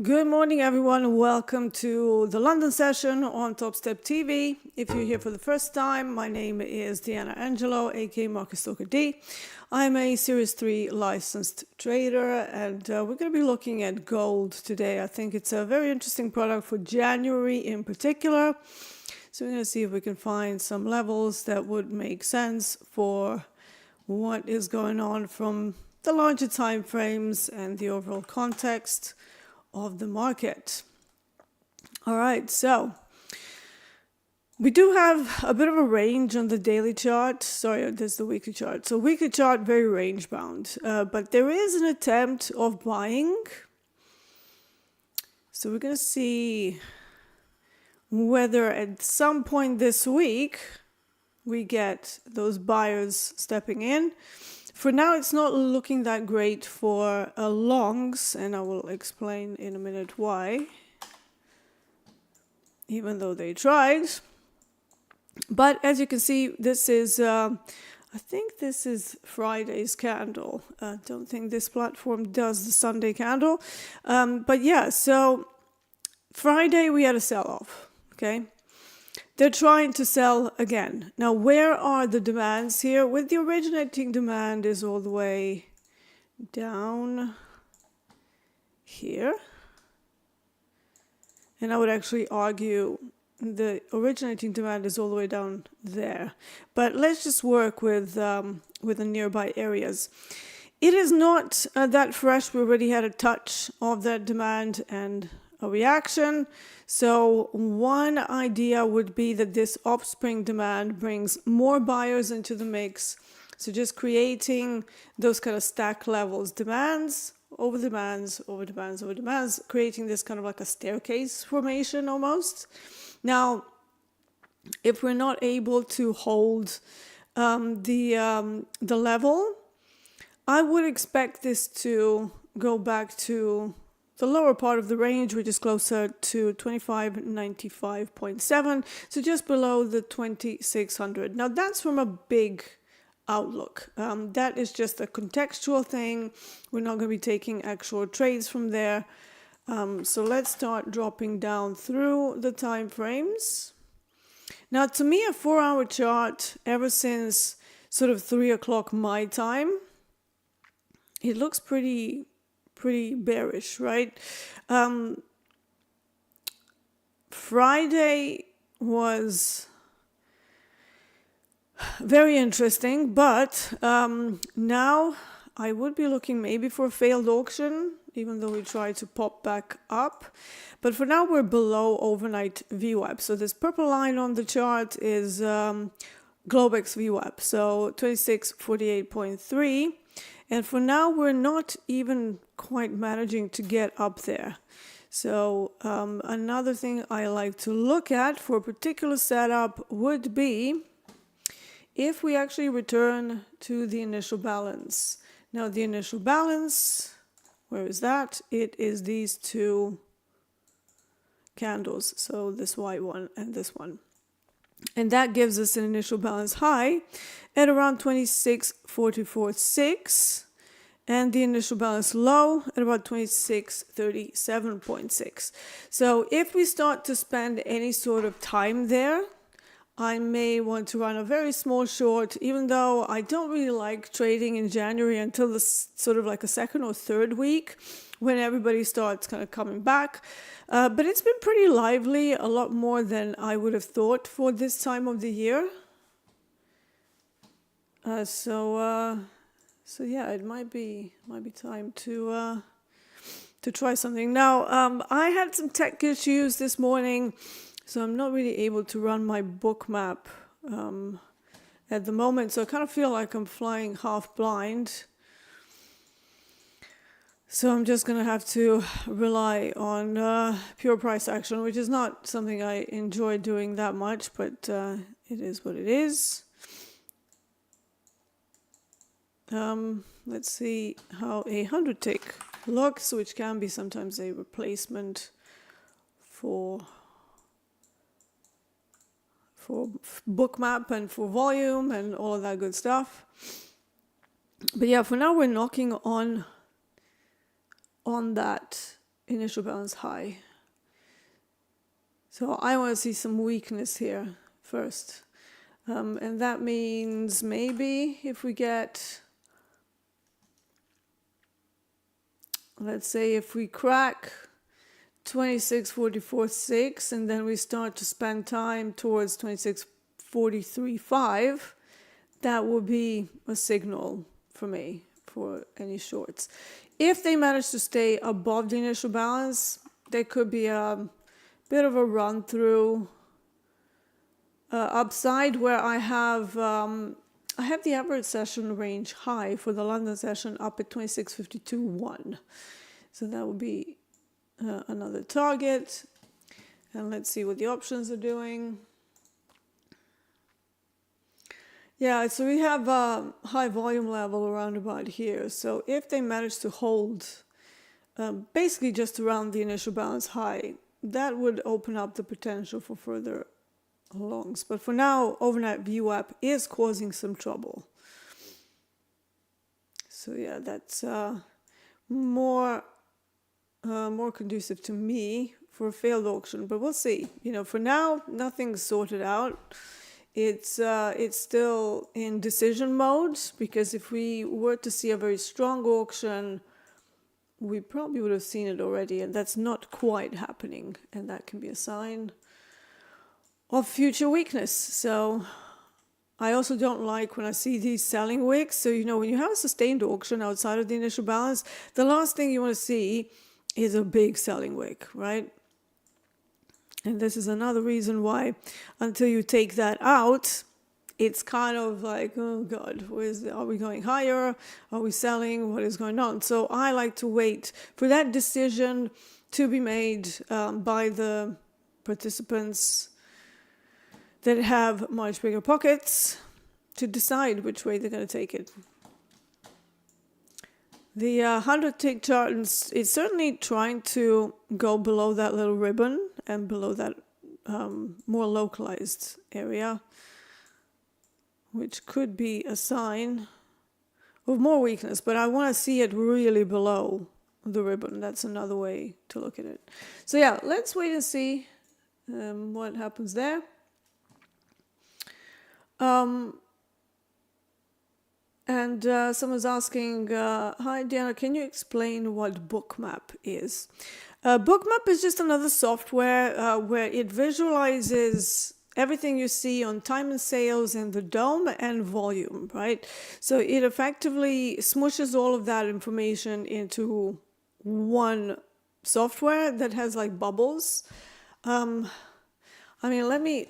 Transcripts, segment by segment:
Good morning, everyone. Welcome to the London session on TopstepTV. If you're here for the first time, my name is Deeyana Angelo, aka Market Stoker D. I'm a Series 3 licensed trader, and we're going to be looking at gold today. I think it's a very interesting product for January in particular. So we're going to see if we can find some levels that would make sense for what is going on from the larger time frames and the overall context of the market. All right, so we do have a bit of a range on the daily chart. Sorry, this is the weekly chart. So weekly chart, very range bound, but there is an attempt of buying. So we're going to see whether at some point this week we get those buyers stepping in. For now, it's not looking that great for longs, and I will explain in a minute why, even though they tried. But as you can see, this is, I think this is Friday's candle. I don't think this platform does the Sunday candle. But yeah, so Friday we had a sell-off, okay? They're trying to sell again. Now, where are the demands here? With the originating demand is all the way down here. And I would actually argue the originating demand is all the way down there. But let's just work with the nearby areas. It is not that fresh. We already had a touch of that demand and a reaction. So one idea would be that this offspring demand brings more buyers into the mix. So just creating those kind of stack levels, demands over demands, over demands, over demands, creating this kind of like a staircase formation almost. Now, if we're not able to hold the level, I would expect this to go back to the lower part of the range, which is closer to 2595.7, so just below the 2600. Now that's from a big outlook. That is just a contextual thing. We're not going to be taking actual trades from there. So let's start dropping down through the time frames. Now, to me, a 4-hour chart, ever since sort of 3 o'clock my time, it looks pretty bearish, right? Friday was very interesting, but now I would be looking maybe for a failed auction, even though we try to pop back up. But for now, we're below overnight VWAP. So this purple line on the chart is Globex VWAP, so 2648.3. And for now, we're not even quite managing to get up there. So another thing I like to look at for a particular setup would be if we actually return to the initial balance. Now, the initial balance, where is that? It is these two candles. So this white one and this one. And that gives us an initial balance high at around 26.44.6 and the initial balance low at about 26.37.6. So if we start to spend any sort of time there, I may want to run a very small short, even though I don't really like trading in January until the sort of like a second or third week when everybody starts kind of coming back. But it's been pretty lively, a lot more than I would have thought for this time of the year. So yeah, it might be time to try something. Now, I had some tech issues this morning, so I'm not really able to run my bookmap at the moment. So I kind of feel like I'm flying half blind. So I'm just going to have to rely on pure price action, which is not something I enjoy doing that much, but it is what it is. Let's see how a 100-tick looks, which can be sometimes a replacement for bookmap and for volume and all of that good stuff. But yeah, for now we're knocking on that initial balance high. So I want to see some weakness here first. And that means maybe if we get, let's say if we crack 26.44.6 and then we start to spend time towards 26.43.5, that would be a signal for me for any shorts. If they manage to stay above the initial balance, there could be a bit of a run through upside where I have the average session range high for the London session up at 26.52.1. So that would be another target. And let's see what the options are doing. Yeah, so we have a high volume level around about here. So if they manage to hold basically just around the initial balance high, that would open up the potential for further longs. But for now, overnight VWAP is causing some trouble. So yeah, that's more conducive to me for a failed auction. But we'll see. You know, for now, nothing's sorted out. It's still in decision mode, because if we were to see a very strong auction, we probably would have seen it already, and that's not quite happening, and that can be a sign of future weakness. So I also don't like when I see these selling wicks. So, you know, when you have a sustained auction outside of the initial balance, the last thing you want to see is a big selling wick, right? And this is another reason why, until you take that out, it's kind of like, oh God, are we going higher? Are we selling? What is going on? So I like to wait for that decision to be made by the participants that have much bigger pockets to decide which way they're going to take it. The 100-tick chart is certainly trying to go below that little ribbon and below that more localized area, which could be a sign of more weakness. But I want to see it really below the ribbon. That's another way to look at it. So yeah, let's wait and see what happens there. And someone's asking, hi Deeyana, can you explain what bookmap is? Bookmap is just another software where it visualizes everything you see on time and sales and the DOM and volume, right? So it effectively smushes all of that information into one software that has like bubbles. I mean, let me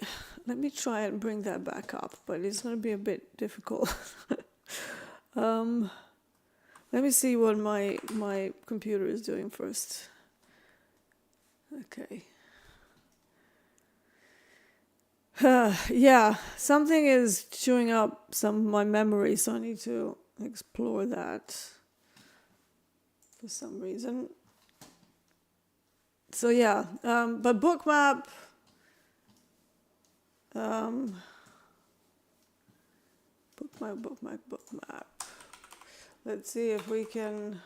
try and bring that back up, but it's going to be a bit difficult. Let me see what my computer is doing first. Okay. Yeah, something is chewing up some of my memory, so I need to explore that for some reason. So yeah, but bookmap, bookmap. Let's see if we can.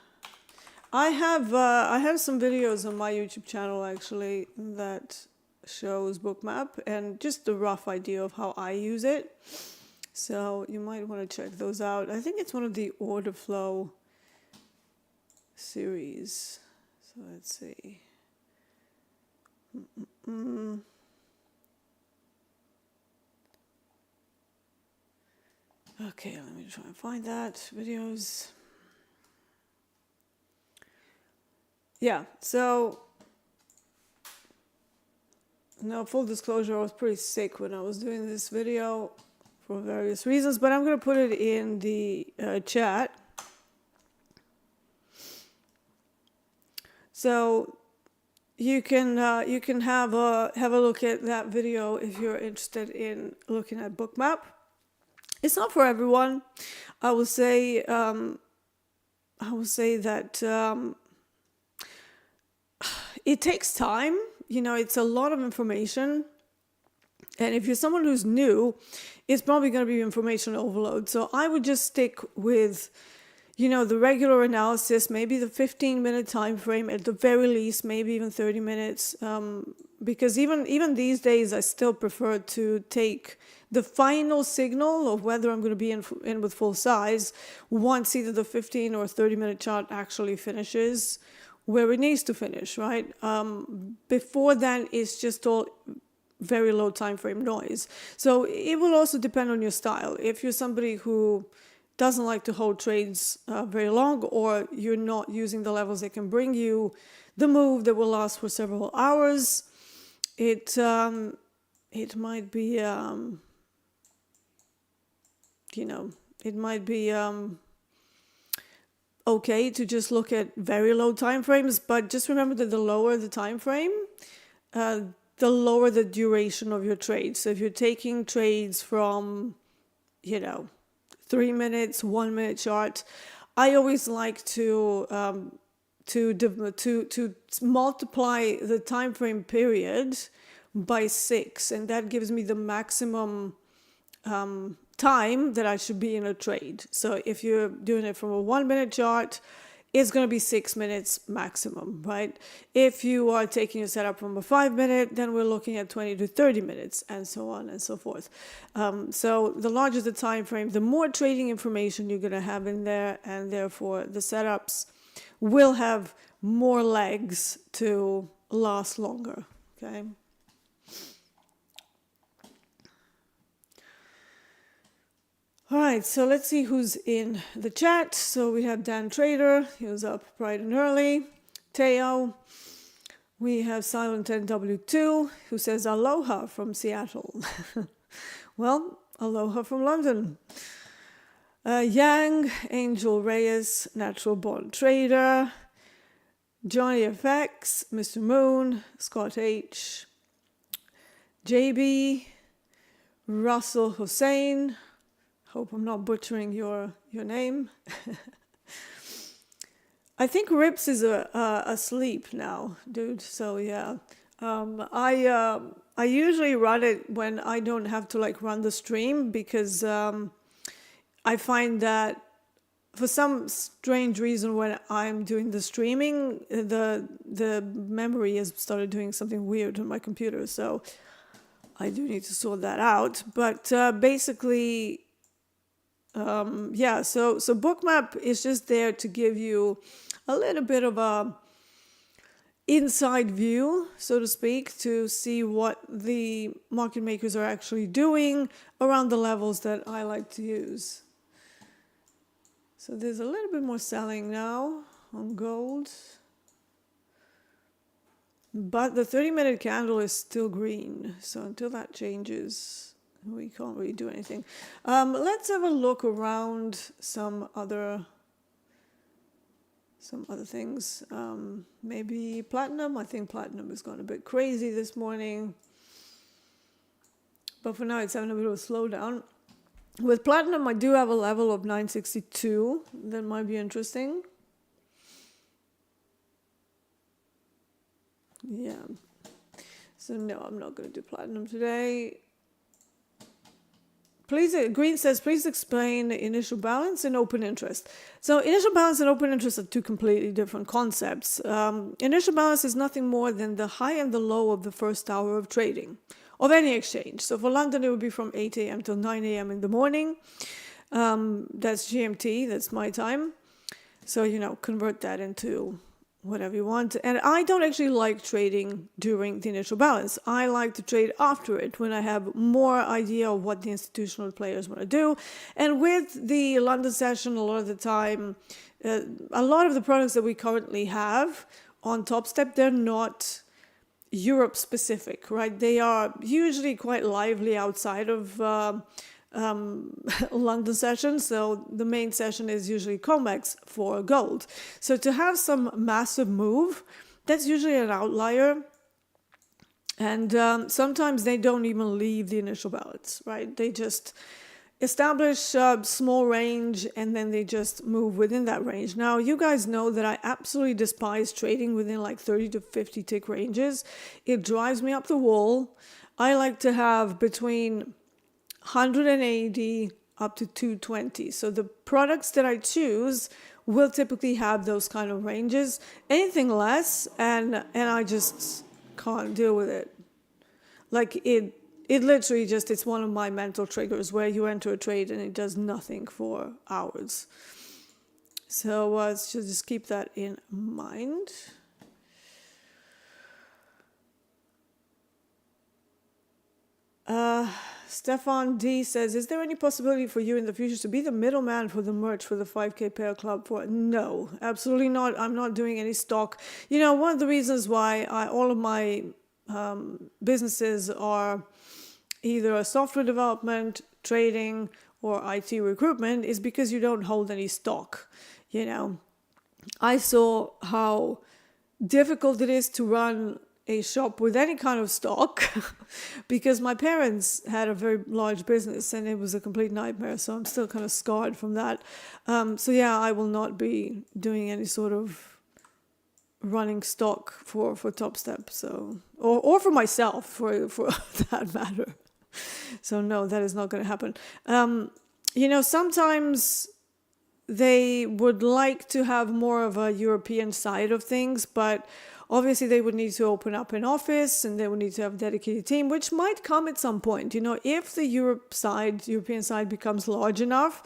I have some videos on my YouTube channel actually that shows bookmap and just a rough idea of how I use it. So you might want to check those out. I think it's one of the order flow series. So let's see. Okay, let me try and find that. Videos. Yeah, so, no, full disclosure, I was pretty sick when I was doing this video for various reasons, but I'm going to put it in the chat. So you can have a look at that video if you're interested in looking at bookmap. It's not for everyone. I will say that it takes time. You know, it's a lot of information. And if you're someone who's new, it's probably going to be information overload. So I would just stick with, the regular analysis, maybe the 15-minute time frame at the very least, maybe even 30 minutes. Because even these days, I still prefer to take the final signal of whether I'm going to be in with full size once either the 15 or 30-minute chart actually finishes where it needs to finish, right? Before then, it's just all very low time frame noise. So it will also depend on your style. If you're somebody who doesn't like to hold trades very long, or you're not using the levels that can bring you the move that will last for several hours, it might be it might be okay to just look at very low time frames, but just remember that the lower the time frame, the lower the duration of your trade. So if you're taking trades from 3 minutes, 1 minute chart, I always like to multiply the time frame period by 6, and that gives me the maximum time that I should be in a trade. So if you're doing it from a 1 minute chart, it's going to be 6 minutes maximum, right? If you are taking your setup from a 5 minute, then we're looking at 20 to 30 minutes, and so on and so forth. So the larger the time frame, the more trading information you're going to have in there, and therefore the setups will have more legs to last longer, okay? All right, so let's see who's in the chat. So we have Dan Trader, he was up bright and early. Teo, we have Silent NW2, who says aloha from Seattle. Well, aloha from London. Yang, Angel Reyes, Natural Born Trader. Johnny FX, Mr. Moon, Scott H. JB, Russell Hussein. Hope I'm not butchering your name. I think Rips is asleep now, dude. So yeah, I usually run it when I don't have to run the stream, because I find that for some strange reason when I'm doing the streaming, the memory has started doing something weird on my computer. So I do need to sort that out. But basically. So bookmap is just there to give you a little bit of a inside view, so to speak, to see what the market makers are actually doing around the levels that I like to use. So there's a little bit more selling now on gold, but the 30-minute candle is still green. So until that changes, we can't really do anything. Let's have a look around some other things. Maybe platinum. I think platinum has gone a bit crazy this morning, but for now it's having a bit of a slowdown. With platinum, I do have a level of 962 that might be interesting. Yeah. So no, I'm not going to do platinum today. Please, Green says, please explain initial balance and open interest. So initial balance and open interest are two completely different concepts. Initial balance is nothing more than the high and the low of the first hour of trading of any exchange. So for London, it would be from 8 a.m. till 9 a.m. in the morning. That's GMT, that's my time. So, convert that into whatever you want. And I don't actually like trading during the initial balance. I like to trade after it when I have more idea of what the institutional players want to do. And with the London session, a lot of the time, a lot of the products that we currently have on Topstep, they're not Europe specific, right? They are usually quite lively outside of London session. So the main session is usually COMEX for gold. So to have some massive move, that's usually an outlier. And sometimes they don't even leave the initial balance, right? They just establish a small range and then they just move within that range. Now, you guys know that I absolutely despise trading within 30 to 50 tick ranges. It drives me up the wall. I like to have between 180 up to 220. So the products that I choose will typically have those kind of ranges. Anything less, and I just can't deal with it. Like it literally just, it's one of my mental triggers where you enter a trade and it does nothing for hours. So just keep that in mind. Stefan D says, is there any possibility for you in the future to be the middleman for the merch for the 5K pair club? No, absolutely not. I'm not doing any stock. You know, one of the reasons why all of my businesses are either software development, trading, or IT recruitment is because you don't hold any stock. You know, I saw how difficult it is to run a shop with any kind of stock because my parents had a very large business and it was a complete nightmare. So I'm still kind of scarred from that. So yeah, I will not be doing any sort of running stock for Topstep. So, or for myself for that matter. So no, that is not going to happen. You know, sometimes they would like to have more of a European side of things, but obviously they would need to open up an office and they would need to have a dedicated team, which might come at some point. You know, if the European side becomes large enough,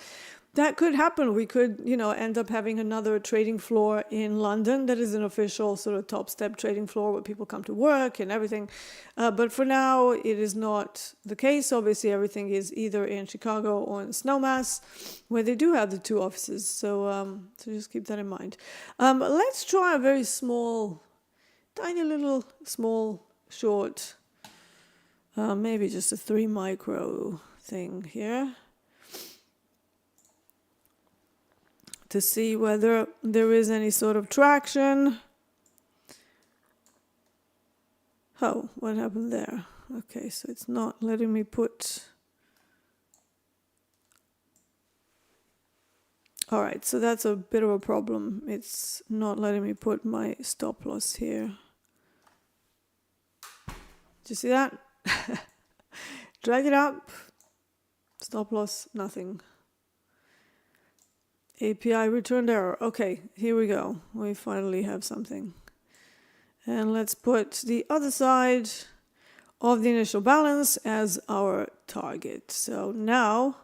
that could happen. We could, you know, end up having another trading floor in London that is an official sort of Topstep trading floor where people come to work and everything. But for now, it is not the case. Obviously, everything is either in Chicago or in Snowmass, where they do have the two offices. So just keep that in mind. Let's try a very small, tiny little small short, maybe just a 3 micro thing here, to see whether there is any sort of traction. Oh, what happened there? Okay, so it's not letting me put... All right, so that's a bit of a problem. It's not letting me put my stop loss here. Did you see that? Drag it up. Stop loss, nothing. API returned error. Okay, here we go. We finally have something. And let's put the other side of the initial balance as our target. So now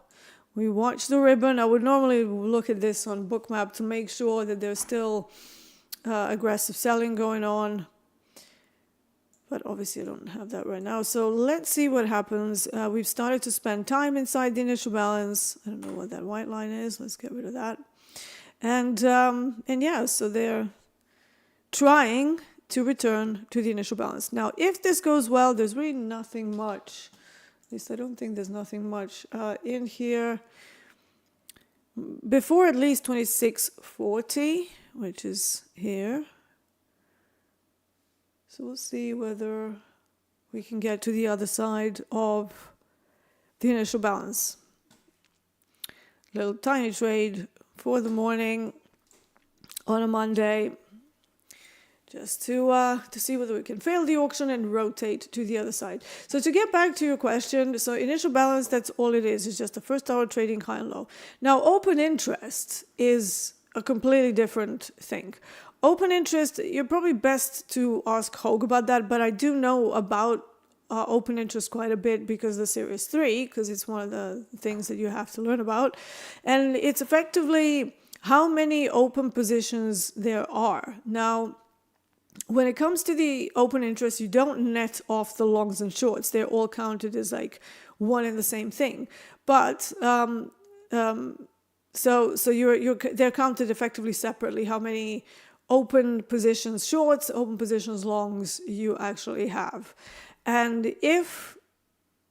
we watch the ribbon. I would normally look at this on bookmap to make sure that there's still aggressive selling going on. But obviously I don't have that right now. So let's see what happens. We've started to spend time inside the initial balance. I don't know what that white line is. Let's get rid of that. And yeah, so they're trying to return to the initial balance. Now, if this goes well, there's really nothing much. At least I don't think there's nothing much in here. Before at least 2640, which is here. So we'll see whether we can get to the other side of the initial balance. Little tiny trade for the morning on a Monday, just to see whether we can fail the auction and rotate to the other side. So to get back to your question, so initial balance, that's all it is. It's just the first hour trading high and low. Now, open interest is a completely different thing. Open interest, you're probably best to ask Hogue about that, but I do know about open interest quite a bit because the Series 3, because it's one of the things that you have to learn about. And it's effectively how many open positions there are. Now, when it comes to the open interest, you don't net off the longs and shorts. They're all counted as like one and the same thing. But so they're counted effectively separately. How many open positions shorts, open positions longs you actually have. And if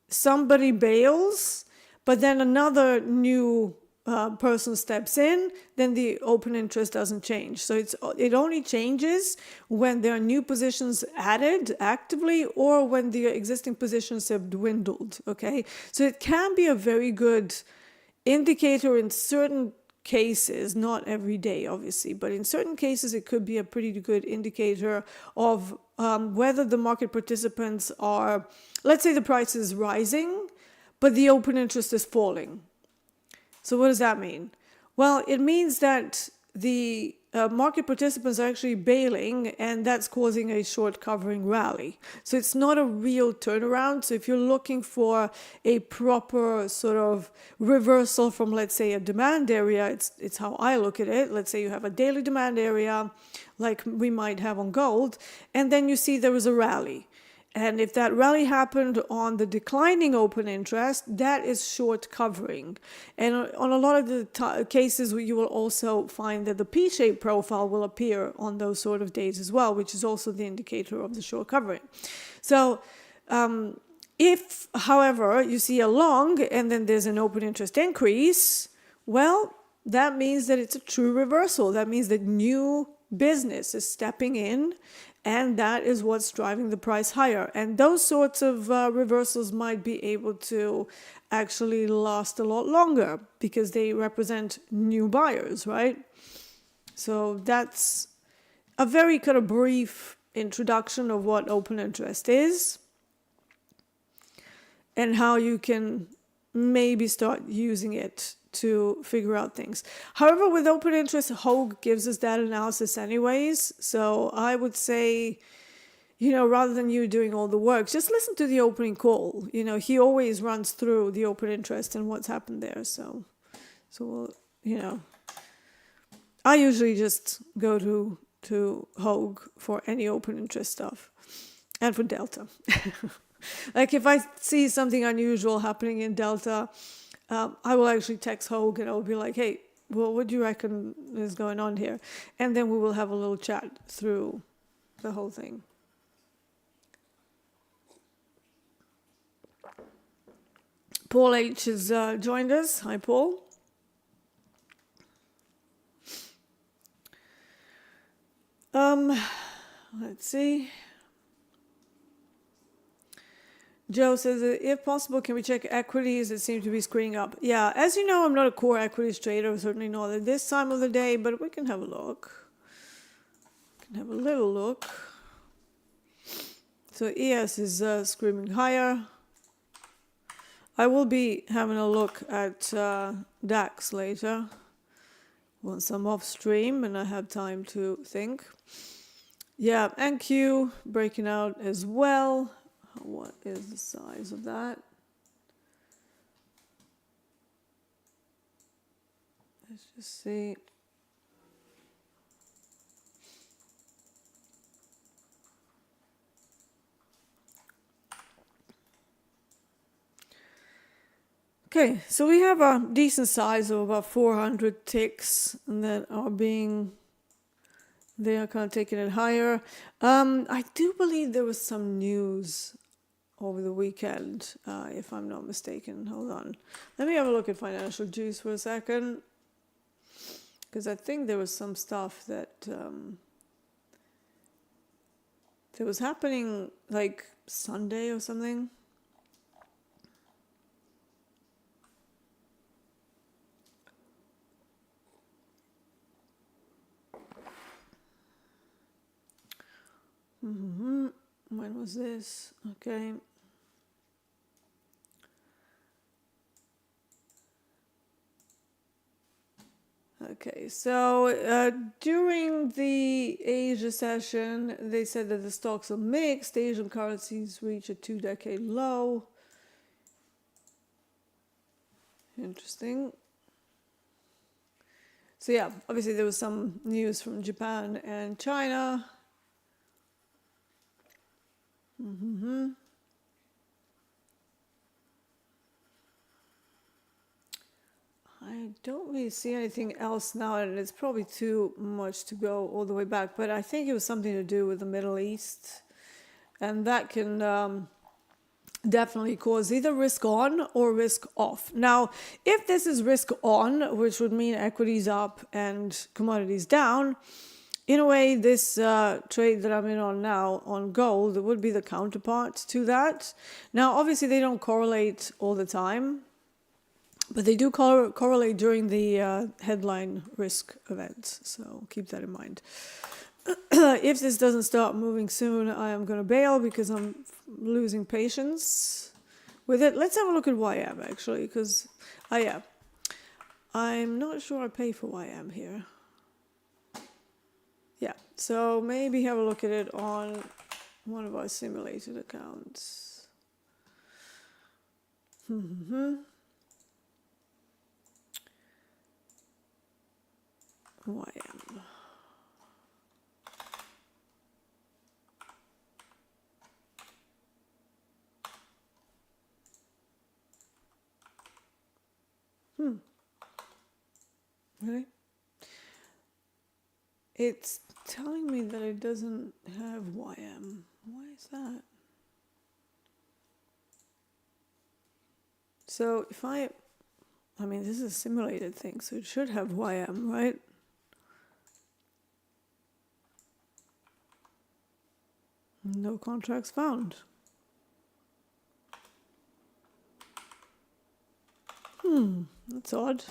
somebody bails, but then another new person steps in, then the open interest doesn't change. So it only changes when there are new positions added actively or when the existing positions have dwindled, okay? So it can be a very good indicator in certain cases, not every day obviously, but in certain cases it could be a pretty good indicator of whether the market participants are, let's say the price is rising, but the open interest is falling. So what does that mean? Well, it means that the market participants are actually bailing, and that's causing a short covering rally. So it's not a real turnaround. So if you're looking for a proper sort of reversal from, let's say, a demand area, it's how I look at it. Let's say you have a daily demand area like we might have on gold, and then you see there was a rally. And if that rally happened on the declining open interest, that is short covering. And on a lot of the cases, you will also find that the P-shaped profile will appear on those sort of days as well, which is also the indicator of the short covering. So if, however, you see a long and then there's an open interest increase, well, that means that it's a true reversal. That means that new business is stepping in, and that is what's driving the price higher. And those sorts of reversals might be able to actually last a lot longer because they represent new buyers, right? So that's a very kind of brief introduction of what open interest is and how you can maybe start using it to figure out things. However, with open interest, Hogue gives us that analysis anyways. So I would say, rather than you doing all the work, just listen to the opening call. He always runs through the open interest and what's happened there. So I usually just go to Hogue for any open interest stuff and for Delta. Like if I see something unusual happening in Delta, I will actually text Hogue and I will be like, hey, well, what do you reckon is going on here? And then we will have a little chat through the whole thing. Paul H. has joined us. Hi, Paul. Let's see. Joe says, if possible, can we check equities that seem to be screening up? Yeah, as you know, I'm not a core equities trader, certainly not at this time of the day, but we can have a look. We can have a little look. So ES is screaming higher. I will be having a look at DAX later once I'm off stream and I have time to think. Yeah, NQ breaking out as well. What is the size of that? Let's just see. Okay, so we have a decent size of about 400 ticks that are they are kind of taking it higher. I do believe there was some news over the weekend, if I'm not mistaken. Hold on. Let me have a look at Financial Juice for a second. Because I think there was some stuff that was happening like Sunday or something. When was this? Okay. Okay, so during the Asia session, they said that the stocks are mixed. Asian currencies reach a 2-decade low. Interesting. So yeah, obviously there was some news from Japan and China. I don't really see anything else now, and it's probably too much to go all the way back, but I think it was something to do with the Middle East, and that can definitely cause either risk on or risk off. Now, if this is risk on, which would mean equities up and commodities down, in a way, this trade that I'm in on now on gold would be the counterpart to that. Now, obviously, they don't correlate all the time, but they do correlate during the headline risk events. So keep that in mind. If this doesn't start moving soon, I am going to bail because I'm losing patience with it. Let's have a look at YM, actually, because, yeah. I'm not sure I pay for YM here. Yeah, so maybe have a look at it on one of our simulated accounts. YM. Really? It's telling me that it doesn't have YM. Why is that? So if I mean, this is a simulated thing, so it should have YM, right? No contracts found. That's odd.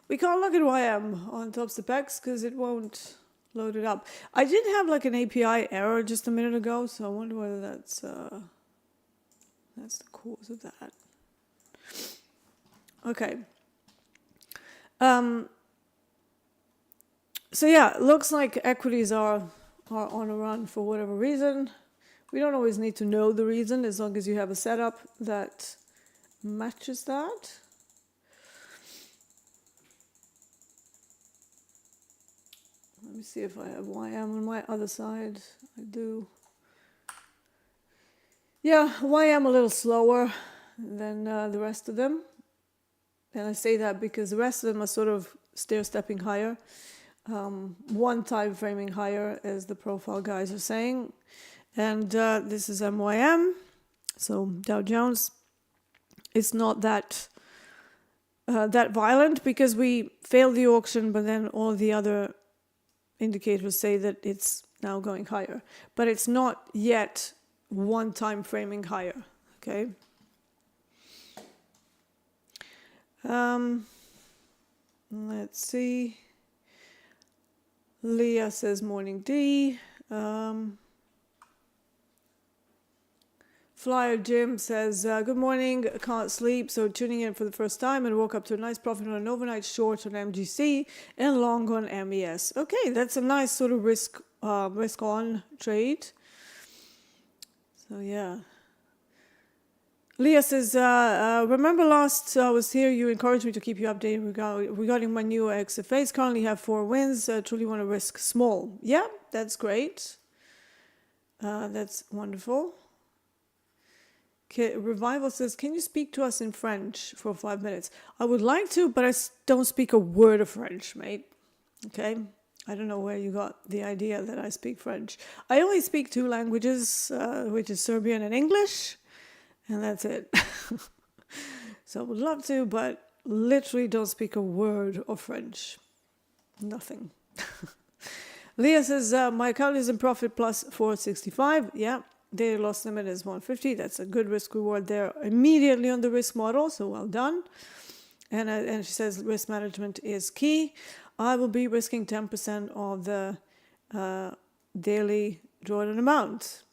We can't look at YM on Topstep because it won't load it up. I did have like an API error just a minute ago, so I wonder whether that's the cause of that. Okay. So yeah, looks like equities are on a run for whatever reason. We don't always need to know the reason as long as you have a setup that matches that. Let me see if I have YM on my other side. I do. Yeah, YM a little slower than the rest of them. And I say that because the rest of them are sort of stair-stepping higher. One time framing higher, as the profile guys are saying. And this is MYM, so Dow Jones. It's not that violent because we failed the auction, but then all the other indicators say that it's now going higher. But it's not yet one time framing higher, okay? Let's see. Leah says morning Dee. Flyer Jim says good morning, can't sleep, so tuning in for the first time and woke up to a nice profit on an overnight short on MGC and long on MES. Okay, that's a nice sort of risk on trade. So yeah. Leah says, remember last I was here, you encouraged me to keep you updated regarding my new XFAs. Currently have 4 wins. Truly want to risk small. Yeah, that's great. That's wonderful. Revival says, can you speak to us in French for 5 minutes? I would like to, but I don't speak a word of French, mate. Okay? I don't know where you got the idea that I speak French. I only speak 2 languages, which is Serbian and English. And that's it. So I would love to, but literally don't speak a word of French. Nothing. Leah says, my account is in profit plus 465. Yeah, daily loss limit is 150. That's a good risk reward there immediately on the risk model. So well done. And she says risk management is key. I will be risking 10% of the daily drawdown amount.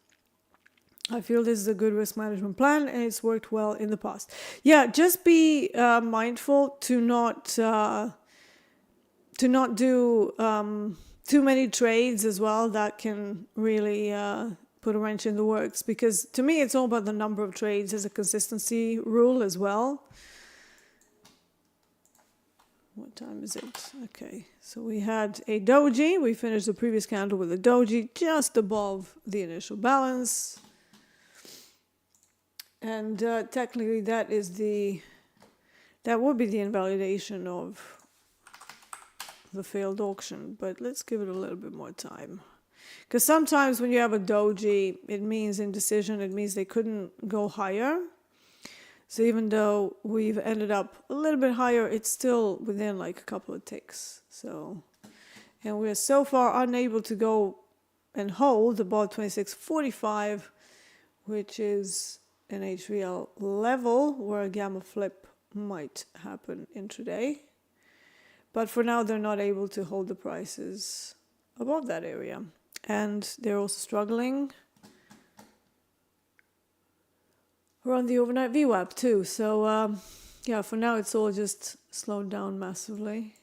I feel this is a good risk management plan and it's worked well in the past. Yeah, just be mindful to not do too many trades as well. That can really put a wrench in the works, because to me it's all about the number of trades as a consistency rule as well. What time is it? Okay, so we had a doji. We finished the previous candle with a doji just above the initial balance. And technically that would be the invalidation of the failed auction, but let's give it a little bit more time. Because sometimes when you have a doji, it means indecision, it means they couldn't go higher. So even though we've ended up a little bit higher, it's still within like a couple of ticks. So, and we're so far unable to go and hold above 26.45, which is an HVL level where a gamma flip might happen intraday. But for now, they're not able to hold the prices above that area. And they're also struggling around the overnight VWAP too. So yeah, for now it's all just slowed down massively.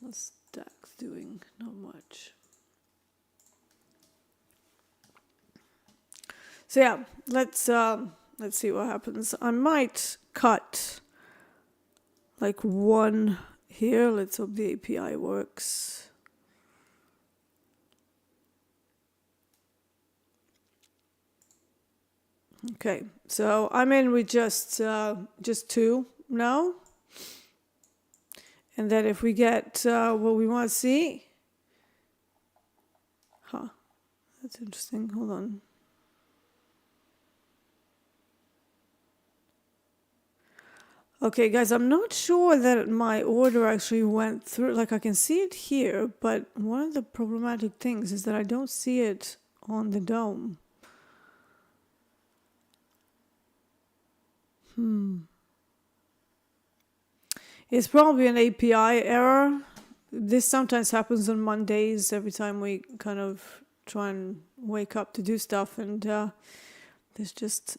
What's DAX doing? Not much. So yeah, let's see what happens. I might cut like one here. Let's hope the API works. Okay, so I'm in with just 2 now. And then if we get what we want to see, that's interesting. Hold on. Okay, guys, I'm not sure that my order actually went through. Like, I can see it here, but one of the problematic things is that I don't see it on the dome. It's probably an API error. This sometimes happens on Mondays every time we kind of try and wake up to do stuff, and there's just...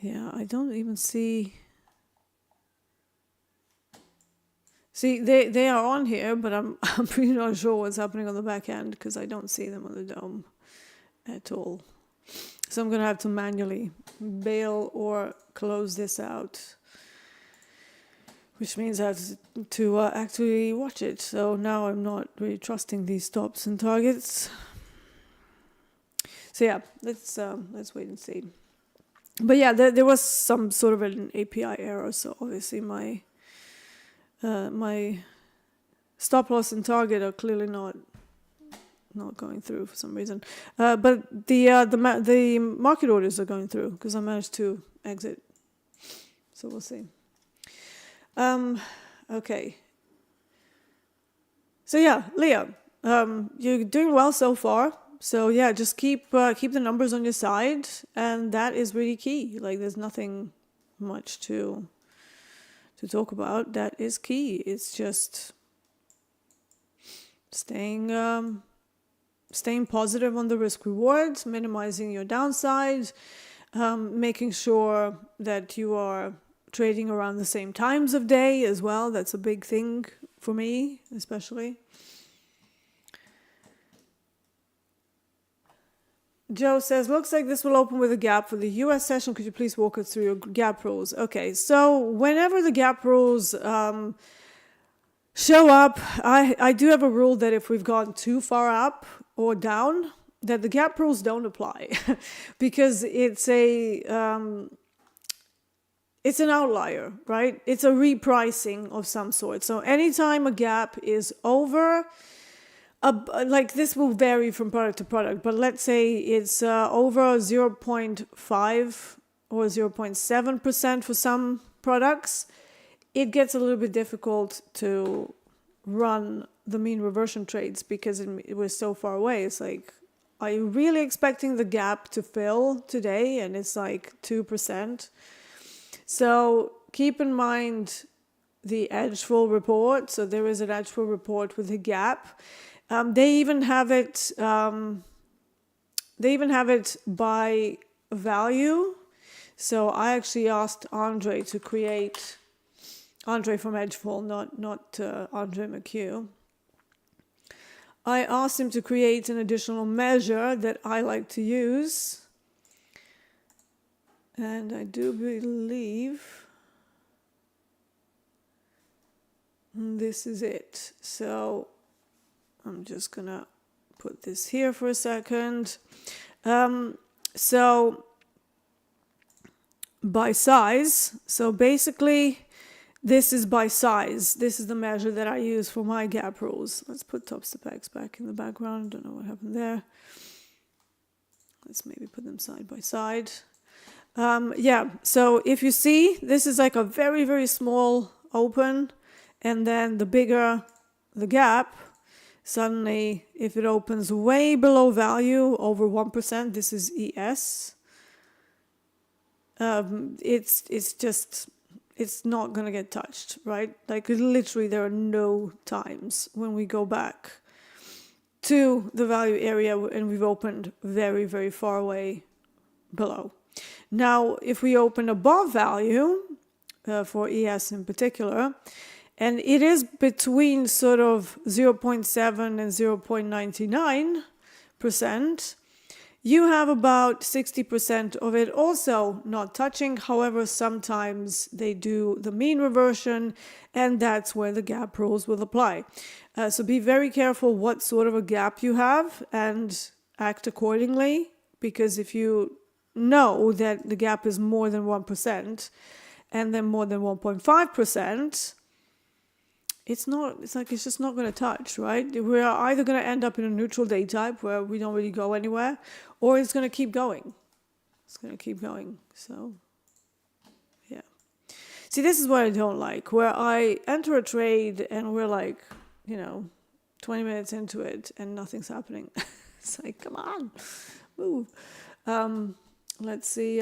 Yeah, I don't even see... See, they are on here, but I'm pretty not sure what's happening on the back end because I don't see them on the dome at all. So I'm going to have to manually bail or close this out, which means I have to actually watch it. So now I'm not really trusting these stops and targets. So yeah, let's wait and see. But yeah, there was some sort of an API error, so obviously my my stop loss and target are clearly not going through for some reason. But the market orders are going through because I managed to exit. So we'll see. Okay. So yeah, Leah, you're doing well so far. So yeah, just keep the numbers on your side, and that is really key. Like, there's nothing much to talk about. That is key. It's just staying positive on the risk rewards, minimizing your downside, making sure that you are trading around the same times of day as well. That's a big thing for me, especially. Joe says, looks like this will open with a gap for the US session. Could you please walk us through your gap rules? Okay, so whenever the gap rules show up, I do have a rule that if we've gone too far up or down, that the gap rules don't apply because it's an outlier, right? It's a repricing of some sort. So anytime a gap is over, like, this will vary from product to product, but let's say it's over 0.5 or 0.7% for some products, it gets a little bit difficult to run the mean reversion trades because it was so far away. It's like, are you really expecting the gap to fill today? And it's like 2%. So keep in mind the edgeful report. So there is an edgeful report with a gap. They even have it by value. So I actually asked Andre to create, Andre from Edgeful, not Andre McHugh. I asked him to create an additional measure that I like to use. And I do believe this is it. So I'm just going to put this here for a second. So by size. So basically, this is by size. This is the measure that I use for my gap rules. Let's put Topstep back in the background. Don't know what happened there. Let's maybe put them side by side. Yeah, so if you see, this is like a very, very small open, and then the bigger the gap, suddenly, if it opens way below value, over 1%, this is ES, it's not going to get touched, right? Like, literally, there are no times when we go back to the value area and we've opened very, very far away below. Now, if we open above value, for ES in particular, and it is between sort of 0.7 and 0.99%, you have about 60% of it also not touching. However, sometimes they do the mean reversion, and that's where the gap rules will apply. So be very careful what sort of a gap you have and act accordingly, because if you know that the gap is more than 1% and then more than 1.5%, it's just not going to touch, right? We're either going to end up in a neutral day type where we don't really go anywhere, or it's going to keep going. It's going to keep going. So, yeah. See, this is what I don't like, where I enter a trade and we're like, 20 minutes into it and nothing's happening. It's like, come on, move. Let's see.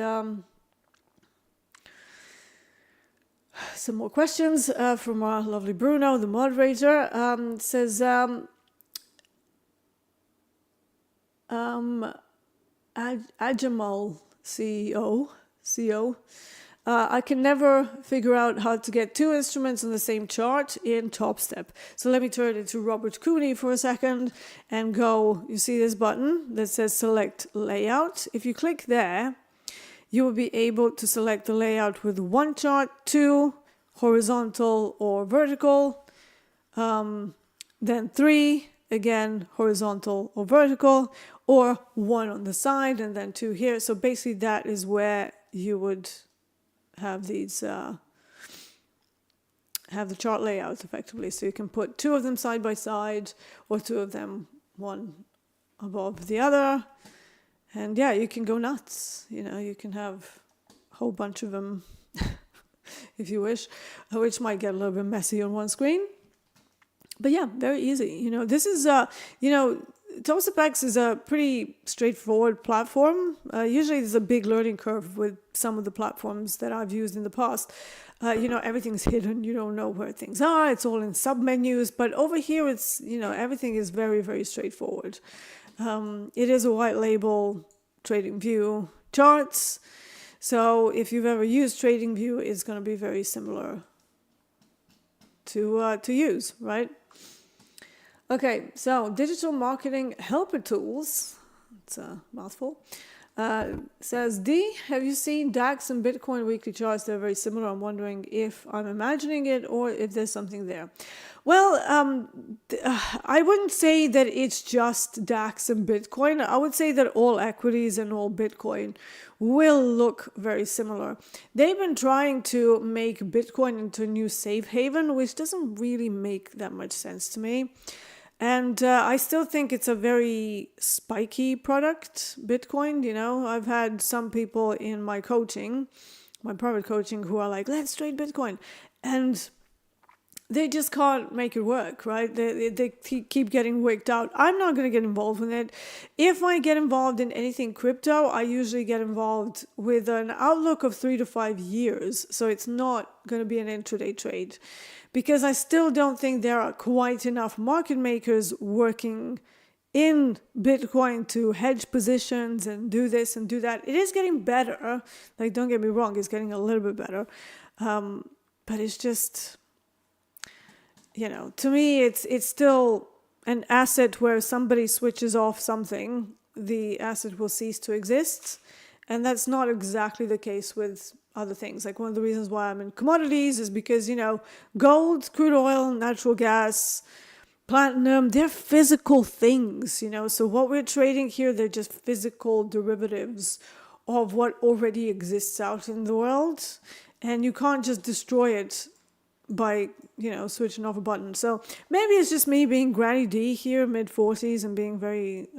Some more questions from our lovely Bruno, the moderator. Says, Ajamal, CEO. I can never figure out how to get two instruments on the same chart in Topstep. So let me turn it to Robert Cooney for a second and go, you see this button that says select layout? If you click there, you will be able to select the layout with one chart, two, horizontal or vertical, then three, again, horizontal or vertical, or one on the side and then two here. So basically that is where you would have these, have the chart layouts effectively. So you can put two of them side by side or two of them one above the other. And yeah, you can go nuts. You can have a whole bunch of them if you wish, which might get a little bit messy on one screen. But yeah, very easy. This is, Topstep is a pretty straightforward platform. Usually there's a big learning curve with some of the platforms that I've used in the past. Everything's hidden. You don't know where things are. It's all in sub-menus. But over here, it's, everything is very, very straightforward. It is a white label TradingView charts. So if you've ever used TradingView, it's going to be very similar to use, right? Okay, so digital marketing helper tools, it's a mouthful, says, Dee, have you seen DAX and Bitcoin weekly charts? They're very similar. I'm wondering if I'm imagining it or if there's something there. Well, I wouldn't say that it's just DAX and Bitcoin. I would say that all equities and all Bitcoin will look very similar. They've been trying to make Bitcoin into a new safe haven, which doesn't really make that much sense to me. And I still think it's a very spiky product, Bitcoin. I've had some people in my coaching, my private coaching, who are like, let's trade Bitcoin. And they just can't make it work, right? They keep getting wigged out. I'm not going to get involved in it. If I get involved in anything crypto, I usually get involved with an outlook of 3 to 5 years. So it's not going to be an intraday trade, because I still don't think there are quite enough market makers working in Bitcoin to hedge positions and do this and do that. It is getting better. Like, don't get me wrong, it's getting a little bit better. But it's just, to me, it's still an asset where somebody switches off something, the asset will cease to exist. And that's not exactly the case with other things. Like, one of the reasons why I'm in commodities is because, gold, crude oil, natural gas, platinum, they're physical things, So what we're trading here, they're just physical derivatives of what already exists out in the world. And you can't just destroy it by, switching off a button. So maybe it's just me being Granny D here, mid-40s, and being very...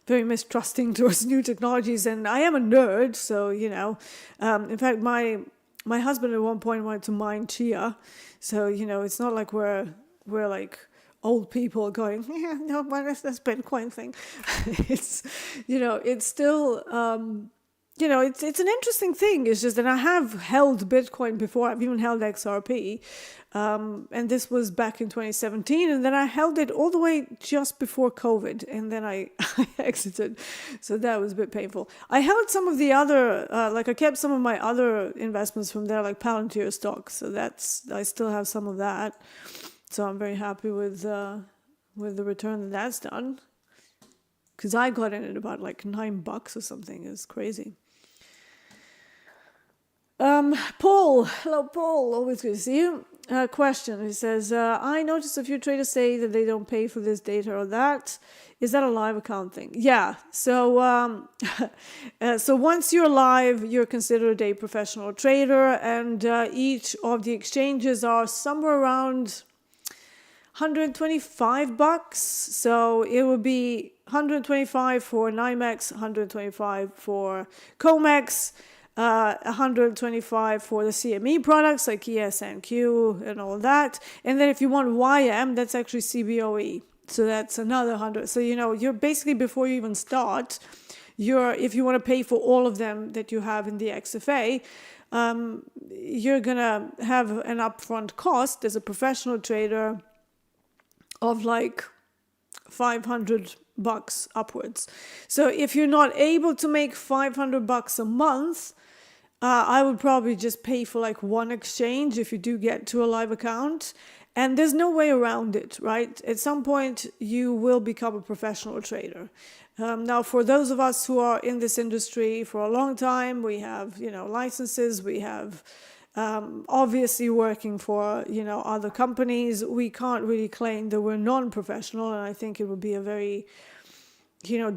very mistrusting towards new technologies, and I am a nerd, so in fact my husband at one point wanted to mine chia, so it's not like we're like old people going, yeah, no, what is this Bitcoin thing? It's it's still it's an interesting thing. It's just that I have held Bitcoin before. I've even held XRP. And this was back in 2017. And then I held it all the way just before COVID. And then I exited. So that was a bit painful. I held some of the other, I kept some of my other investments from there, like Palantir stock. So I still have some of that. So I'm very happy with the return that's done. Because I got in at about like $9 or something. It's crazy. Paul, hello Paul, always good to see you. Question, he says, I noticed a few traders say that they don't pay for this data or that. Is that a live account thing? Yeah, so so once you're live, you're considered a professional trader, and each of the exchanges are somewhere around $125. So it would be $125 for NYMEX, $125 for COMEX, $125 for the CME products like ESNQ and all that. And then if you want YM, that's actually CBOE. So that's another 100. So, you're basically, before you even start, if you want to pay for all of them that you have in the XFA, you're going to have an upfront cost as a professional trader of like $500 upwards. So if you're not able to make $500 a month, I would probably just pay for like one exchange if you do get to a live account. And there's no way around it, right? At some point, you will become a professional trader. Now, for those of us who are in this industry for a long time, we have, licenses, we have obviously working for, other companies. We can't really claim that we're non-professional, and I think it would be a very,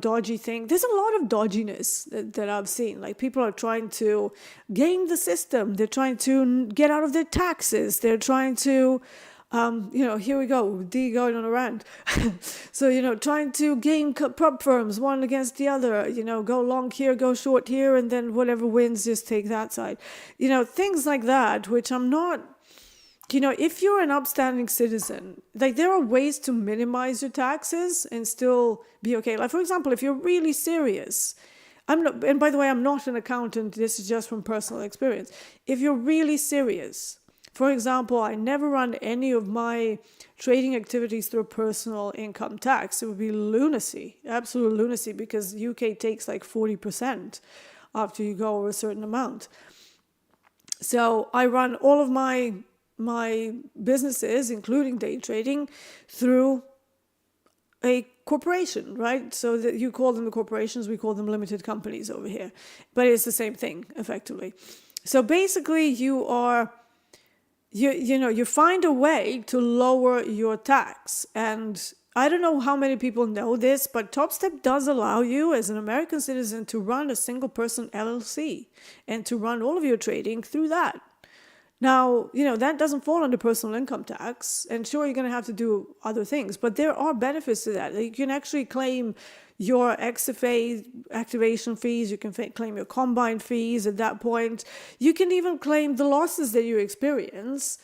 dodgy thing. There's a lot of dodginess that I've seen. Like, people are trying to game the system. They're trying to get out of their taxes. They're trying to, here we go, Dee going on a rant. So, trying to game prop firms one against the other, go long here, go short here, and then whatever wins, just take that side. Things like that, which I'm not, if you're an upstanding citizen, like, there are ways to minimize your taxes and still be okay. Like, for example, if you're really serious, and by the way, I'm not an accountant, this is just from personal experience. If you're really serious, for example, I never run any of my trading activities through personal income tax. It would be lunacy, absolute lunacy, because UK takes like 40% after you go over a certain amount. So I run all of my businesses, including day trading, through a corporation, right? So that you call them the corporations, we call them limited companies over here. But it's the same thing, effectively. So basically, you find a way to lower your tax. And I don't know how many people know this, but Topstep does allow you as an American citizen to run a single person LLC and to run all of your trading through that. Now, that doesn't fall under personal income tax, and sure, you're going to have to do other things, but there are benefits to that. You can actually claim your XFA activation fees, you can claim your combine fees at that point. You can even claim the losses that you experience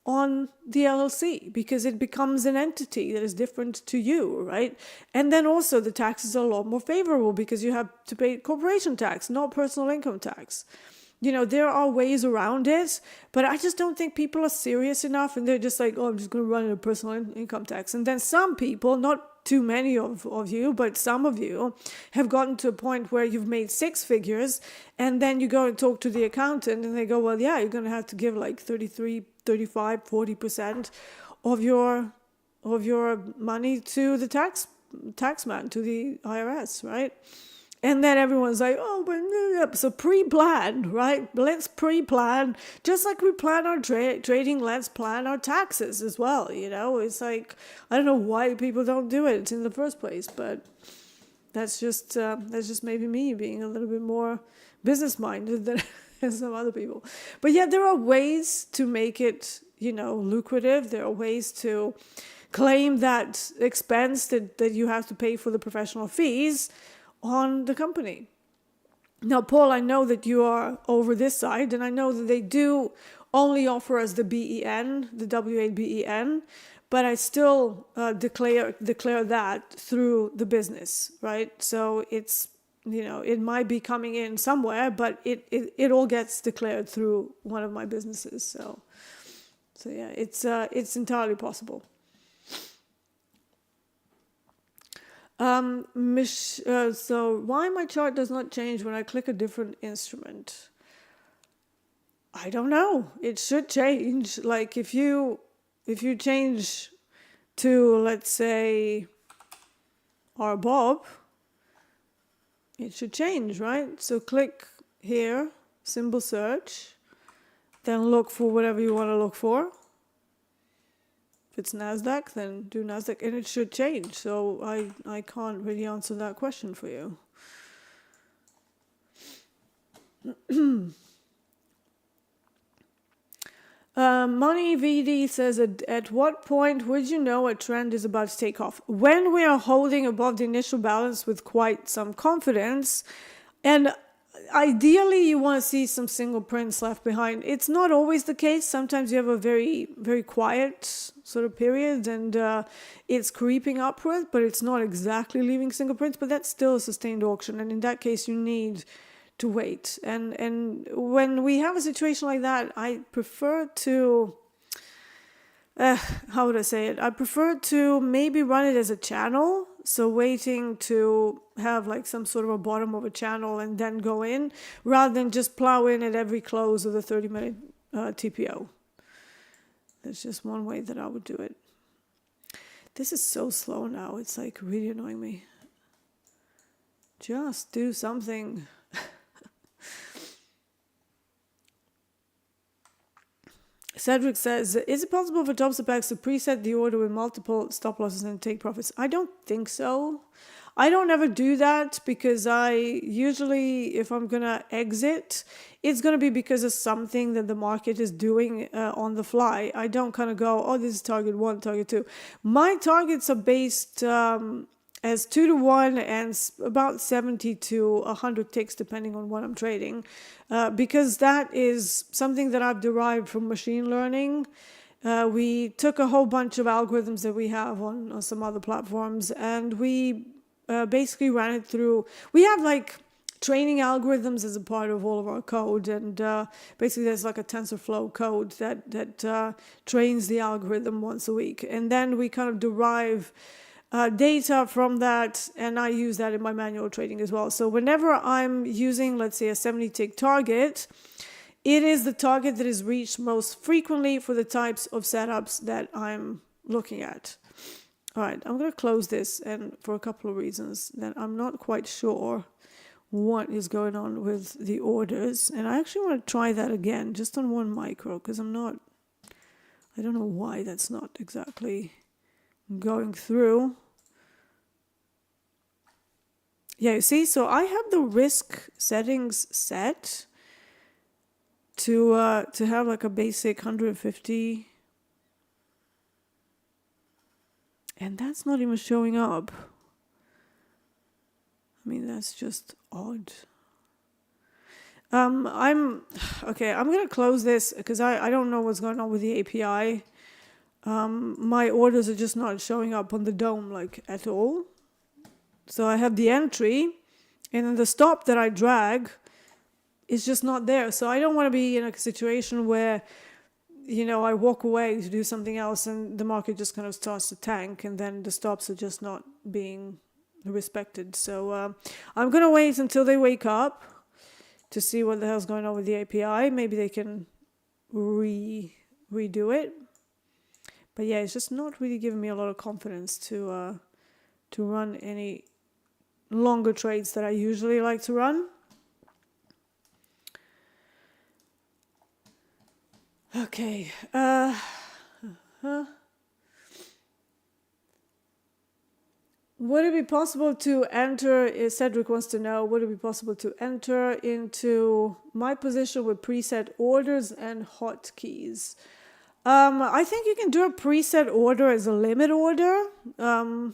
on the LLC because it becomes an entity that is different to you, right? And then also the taxes are a lot more favorable because you have to pay corporation tax, not personal income tax. There are ways around it, but I just don't think people are serious enough, and they're just like, oh, I'm just going to run a personal income tax. And then some people, not too many of you, but some of you have gotten to a point where you've made 6 figures, and then you go and talk to the accountant, and they go, well, yeah, you're going to have to give like 33, 35, 40% of your money to the taxman, to the IRS, right? And then everyone's like, oh, but so pre-plan, right? Let's pre-plan. Just like we plan our trading, let's plan our taxes as well, It's like, I don't know why people don't do it in the first place, but that's just maybe me being a little bit more business-minded than some other people. But yeah, there are ways to make it, lucrative. There are ways to claim that expense that you have to pay for the professional fees on the company. Now, Paul, I know that you are over this side, and I know that they do only offer us the BEN, the W8 BEN, but I still declare that through the business, right? So it's it might be coming in somewhere, but it all gets declared through one of my businesses. So yeah, it's entirely possible. So why my chart does not change when I click a different instrument? I don't know. It should change. Like if you change to, let's say, RBOB, it should change, right? So click here, symbol search, then look for whatever you want to look for. If it's NASDAQ, then do NASDAQ, and it should change. So I can't really answer that question for you. Money VD says, at what point would you know a trend is about to take off? When we are holding above the initial balance with quite some confidence, and ideally you want to see some single prints left behind. It's not always the case. Sometimes you have a very, very quiet sort of period, and it's creeping upward, but it's not exactly leaving single prints, but that's still a sustained auction, and in that case you need to wait. And when we have a situation like that, I prefer to how would I say it? I prefer to maybe run it as a channel, so waiting to have like some sort of a bottom of a channel and then go in, rather than just plow in at every close of the 30-minute TPO. That's just one way that I would do it. This is so slow now, it's like really annoying me. Just do something. Cedric says, is it possible for Topstep to preset the order with multiple stop losses and take profits? I don't think so. I don't ever do that, because I usually, if I'm going to exit, it's going to be because of something that the market is doing on the fly. I don't kind of go, oh, this is target 1, target 2. My targets are based as 2 to 1 and about 70 to 100 ticks depending on what I'm trading, because that is something that I've derived from machine learning. We took a whole bunch of algorithms that we have on some other platforms, and we basically ran it through. We have like training algorithms as a part of all of our code, and basically there's like a TensorFlow code that trains the algorithm once a week, and then we kind of derive data from that, and I use that in my manual trading as well. So whenever I'm using, let's say, a 70-tick target, it is the target that is reached most frequently for the types of setups that I'm looking at. All right, I'm going to close this, and for a couple of reasons that I'm not quite sure what is going on with the orders. And I actually want to try that again, just on one micro, because I don't know why that's not exactly going through. Yeah, you see, so I have the risk settings set to have like a basic 150, and that's not even showing up. I mean, that's just odd. I'm gonna close this because I don't know what's going on with the API. My orders are just not showing up on the DOM like at all. So I have the entry, and then the stop that I drag is just not there. So I don't want to be in a situation where, I walk away to do something else and the market just kind of starts to tank, and then the stops are just not being respected. So I'm going to wait until they wake up to see what the hell's going on with the API. Maybe they can redo it. But yeah, it's just not really giving me a lot of confidence to run any longer trades that I usually like to run. Okay. Would it be possible to enter, Cedric wants to know, would it be possible to enter into my position with preset orders and hotkeys? I think you can do a preset order as a limit order. The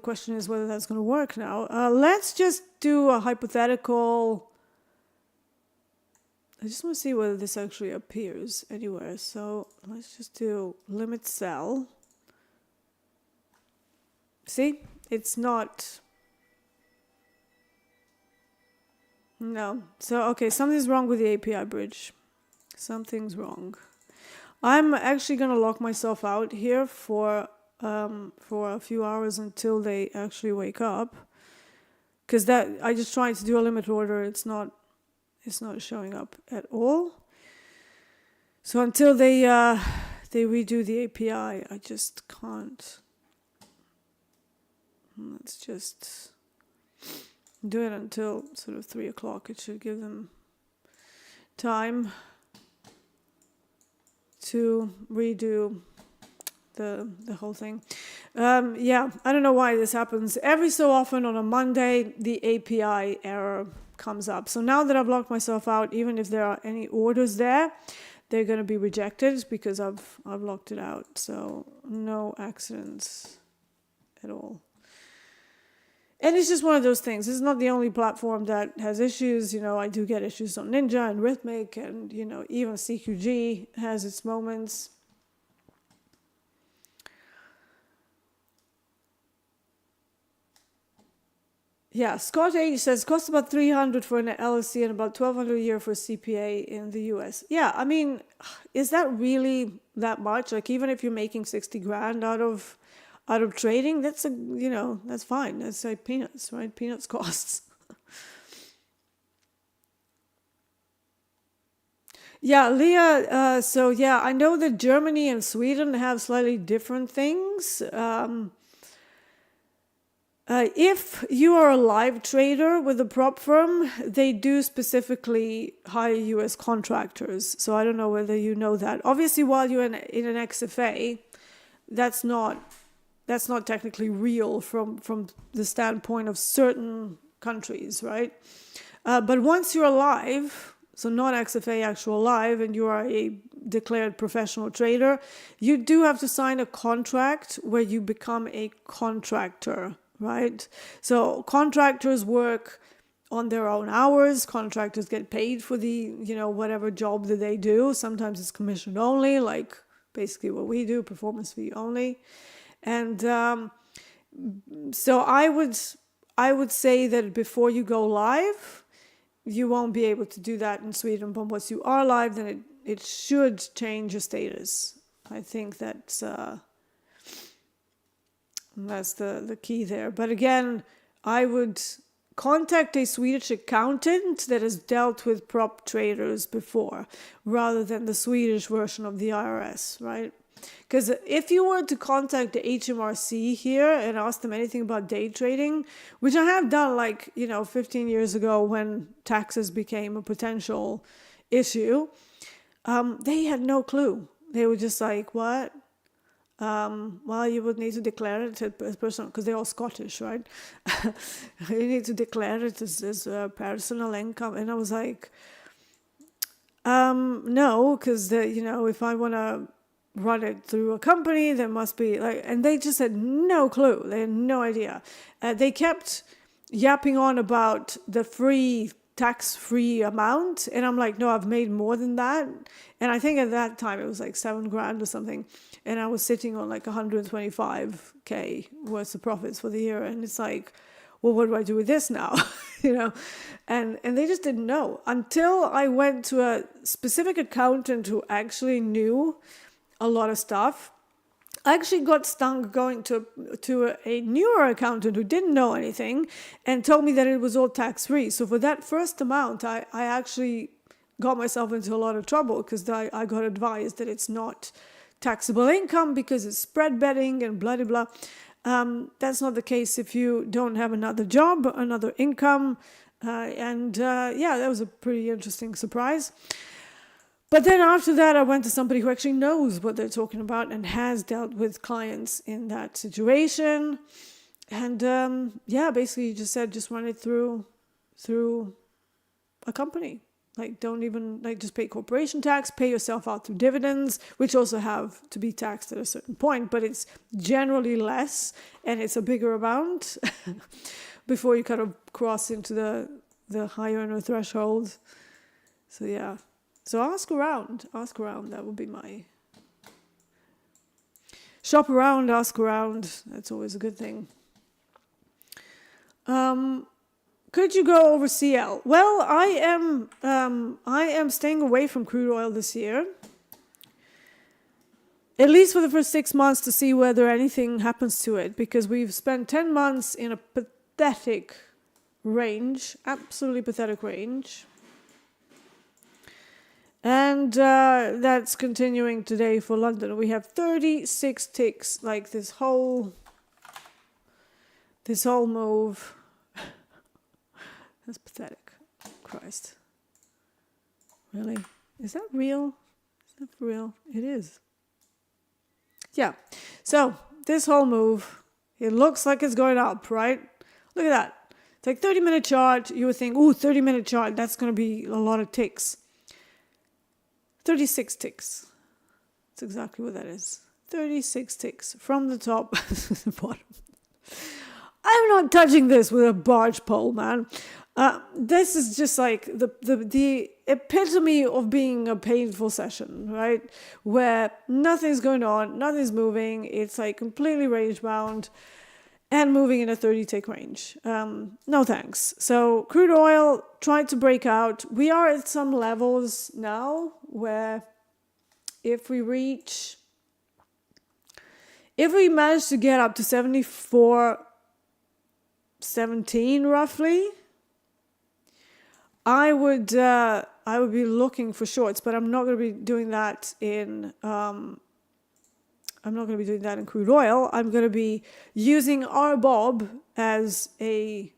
question is whether that's going to work now. Let's just do a hypothetical. I just want to see whether this actually appears anywhere. So let's just do limit sell. See, it's not No. So, okay, something's wrong with the API bridge. Something's wrong. I'm actually going to lock myself out here for a few hours until they actually wake up. Because that I just tried to do a limit order. It's not showing up at all. So until they redo the API, I just can't. Let's just do it until sort of 3 o'clock. It should give them time to redo the whole thing. Yeah, I don't know why this happens. Every so often on a Monday, the API error comes up. So now that I've locked myself out, even if there are any orders there, they're going to be rejected because I've locked it out. So no accidents at all. And it's just one of those things. This is not the only platform that has issues. You know, I do get issues on Ninja and Rhythmic, and, you know, even CQG has its moments. Yeah, Scott H says, costs about $300 for an LLC and about $1,200 a year for a CPA in the US. Yeah, I mean, is that really that much? Like, even if you're making 60 grand out of trading, that's that's fine. That's like peanuts, right? Peanuts costs. Yeah, Leah, so yeah, I know that Germany and Sweden have slightly different things. If you are a live trader with a prop firm, they do specifically hire you as contractors. So I don't know whether you know that. Obviously, while you're in an XFA, that's not technically real from the standpoint of certain countries, right? But once you're live, so not XFA, actual live, and you are a declared professional trader, you do have to sign a contract where you become a contractor, right? So contractors work on their own hours. Contractors get paid for the, whatever job that they do. Sometimes it's commission only, like basically what we do, performance fee only. And so I would say that before you go live, you won't be able to do that in Sweden. But once you are live, then it should change your status. I think that's the key there. But again, I would contact a Swedish accountant that has dealt with prop traders before, rather than the Swedish version of the IRS, right? Because if you were to contact the HMRC here and ask them anything about day trading, which I have done 15 years ago when taxes became a potential issue, they had no clue. They were just like, what? Well, you would need to declare it as personal, because they're all Scottish, right? You need to declare it as personal income. And I was like, no, because if I want to run it through a company, there must be and they just had no clue. They had no idea. They kept yapping on about the tax-free amount, and I'm like, no, I've made more than that. And I think at that time it was like $7,000 or something, and I was sitting on like 125K worth of profits for the year. And it's like, well, what do I do with this now? And they just didn't know until I went to a specific accountant who actually knew a lot of stuff. I actually got stung going to a newer accountant who didn't know anything and told me that it was all tax-free. So for that first amount, I actually got myself into a lot of trouble, because I got advised that it's not taxable income because it's spread betting and blah, blah, blah. That's not the case if you don't have another job, another income. That was a pretty interesting surprise. But then after that, I went to somebody who actually knows what they're talking about and has dealt with clients in that situation. And basically just said, just run it through a company. Don't even, just pay corporation tax, pay yourself out through dividends, which also have to be taxed at a certain point, but it's generally less and it's a bigger amount before you kind of cross into the higher earner threshold. So yeah. So ask around. That would be my... Shop around, ask around. That's always a good thing. Could you go over CL? Well, I am staying away from crude oil this year, at least for the first 6 months, to see whether anything happens to it, because we've spent 10 months in a pathetic range, absolutely pathetic range. And that's continuing today for London. We have 36 ticks, like this whole move. That's pathetic. Christ. Really? Is that real? Is that for real? It is. Yeah. So, this whole move, it looks like it's going up, right? Look at that. It's like 30-minute chart. You would think, ooh, 30-minute chart, that's going to be a lot of ticks. 36 ticks. That's exactly what that is. 36 ticks from the top to the bottom. I'm not touching this with a barge pole, man. This is just like the epitome of being a painful session, right? Where nothing's going on, nothing's moving. It's like completely range bound and moving in a 30-tick range. No thanks. So crude oil tried to break out. We are at some levels now where if we manage to get up to 74.17 roughly, I would be looking for shorts, but I'm not going to be doing that in crude oil. I'm going to be using RBOB as an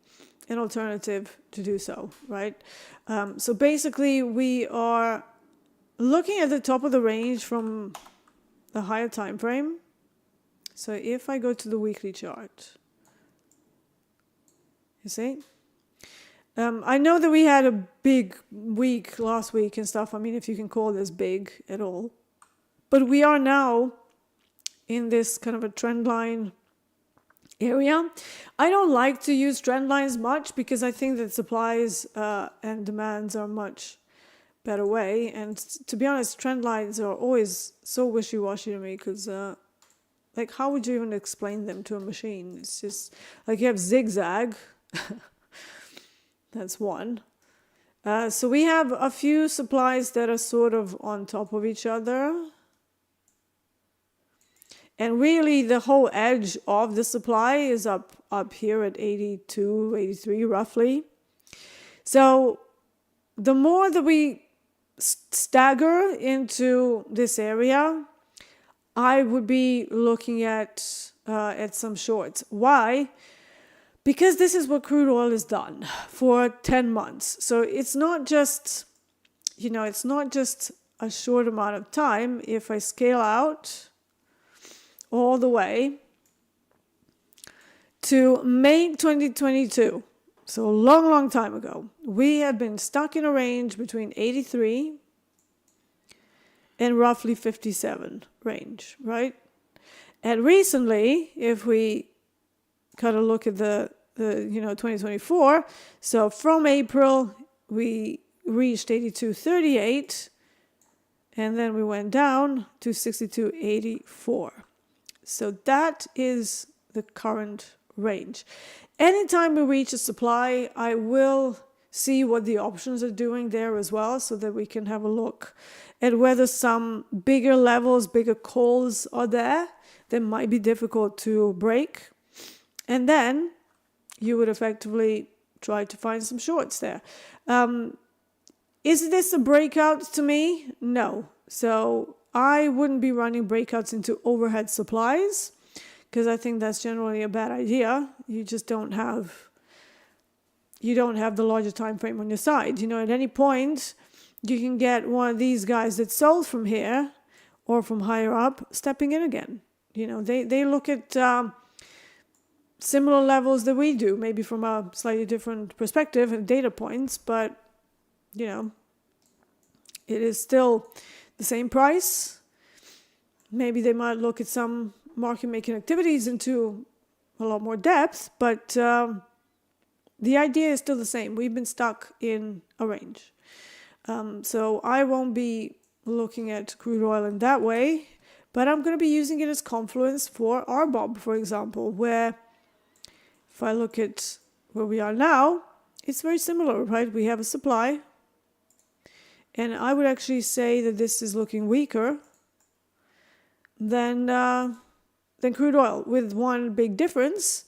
alternative to do so, right? So basically, we are looking at the top of the range from the higher time frame. So if I go to the weekly chart, you see? I know that we had a big week last week and stuff. I mean, if you can call this big at all. But we are now in this kind of a trend line area. I don't like to use trend lines much because I think that supplies and demands are much better way. And to be honest, trend lines are always so wishy-washy to me because like, how would you even explain them to a machine? It's just like you have zigzag. That's one. So we have a few supplies that are sort of on top of each other. And really the whole edge of the supply is up here at 82, 83 roughly. So the more that we stagger into this area, I would be looking at some shorts. Why? Because this is what crude oil has done for 10 months. So it's not just, it's not just a short amount of time. If I scale out all the way to May 2022, so a long, long time ago, we had been stuck in a range between 83 and roughly 57 range, right? And recently, if we kind of look at the 2024, so from April, we reached 82.38, and then we went down to 62.84. So that is the current range. Anytime we reach a supply, I will see what the options are doing there as well, so that we can have a look at whether some bigger levels, bigger calls are there that might be difficult to break. And then you would effectively try to find some shorts there. Is this a breakout to me? No. So I wouldn't be running breakouts into overhead supplies because I think that's generally a bad idea. You just don't have the larger time frame on your side. At any point, you can get one of these guys that sold from here or from higher up stepping in again. They look at similar levels that we do, maybe from a slightly different perspective and data points, but, it is still the same price. Maybe they might look at some market-making activities into a lot more depth, but the idea is still the same. We've been stuck in a range. So I won't be looking at crude oil in that way, but I'm going to be using it as confluence for RBOB, for example, where if I look at where we are now, it's very similar, right? We have a supply, and I would actually say that this is looking weaker than crude oil, with one big difference,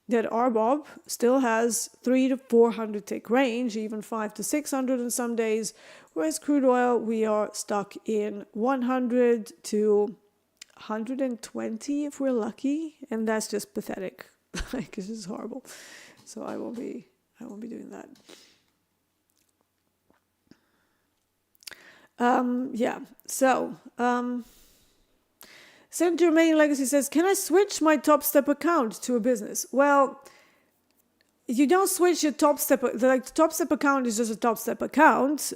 that RBOB still has 300 to 400 tick range, even 500 to 600 in some days, whereas crude oil, we are stuck in 100 to 120 if we're lucky, and that's just pathetic. Like, this is horrible. So I won't be doing that. Yeah. So Saint Germain Legacy says, can I switch my Topstep account to a business? Well, you don't switch your Topstep. The Topstep account is just a Topstep account.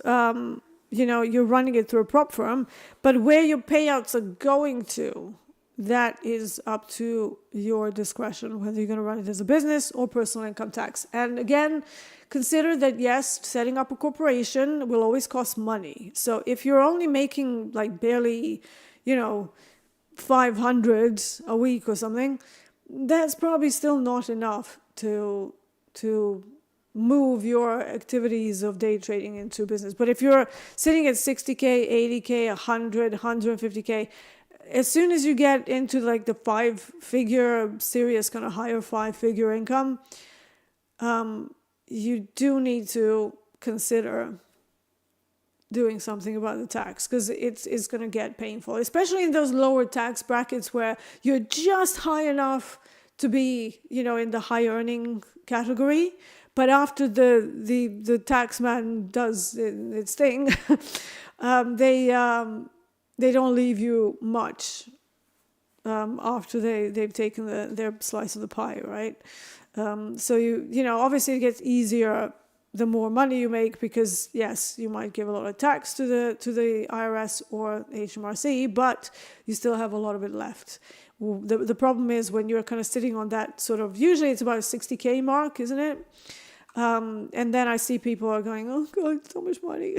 You're running it through a prop firm, but where your payouts are going to, that is up to your discretion, whether you're going to run it as a business or personal income tax. And again, consider that, yes, setting up a corporation will always cost money. So if you're only making like barely, 500 a week or something, that's probably still not enough to move your activities of day trading into business. But if you're sitting at 60K, 80K, 100, 150K, as soon as you get into like the 5-figure, serious kind of higher 5-figure income, you do need to consider doing something about the tax, because it's going to get painful, especially in those lower tax brackets where you're just high enough to be, in the high earning category. But after the tax man does its thing, they don't leave you much after they've taken their slice of the pie, right? So obviously it gets easier the more money you make, because yes, you might give a lot of tax to the IRS or HMRC, but you still have a lot of it left. The problem is when you're kind of sitting on that sort of, usually it's about a 60K mark, isn't it? And then I see people are going, oh God, so much money.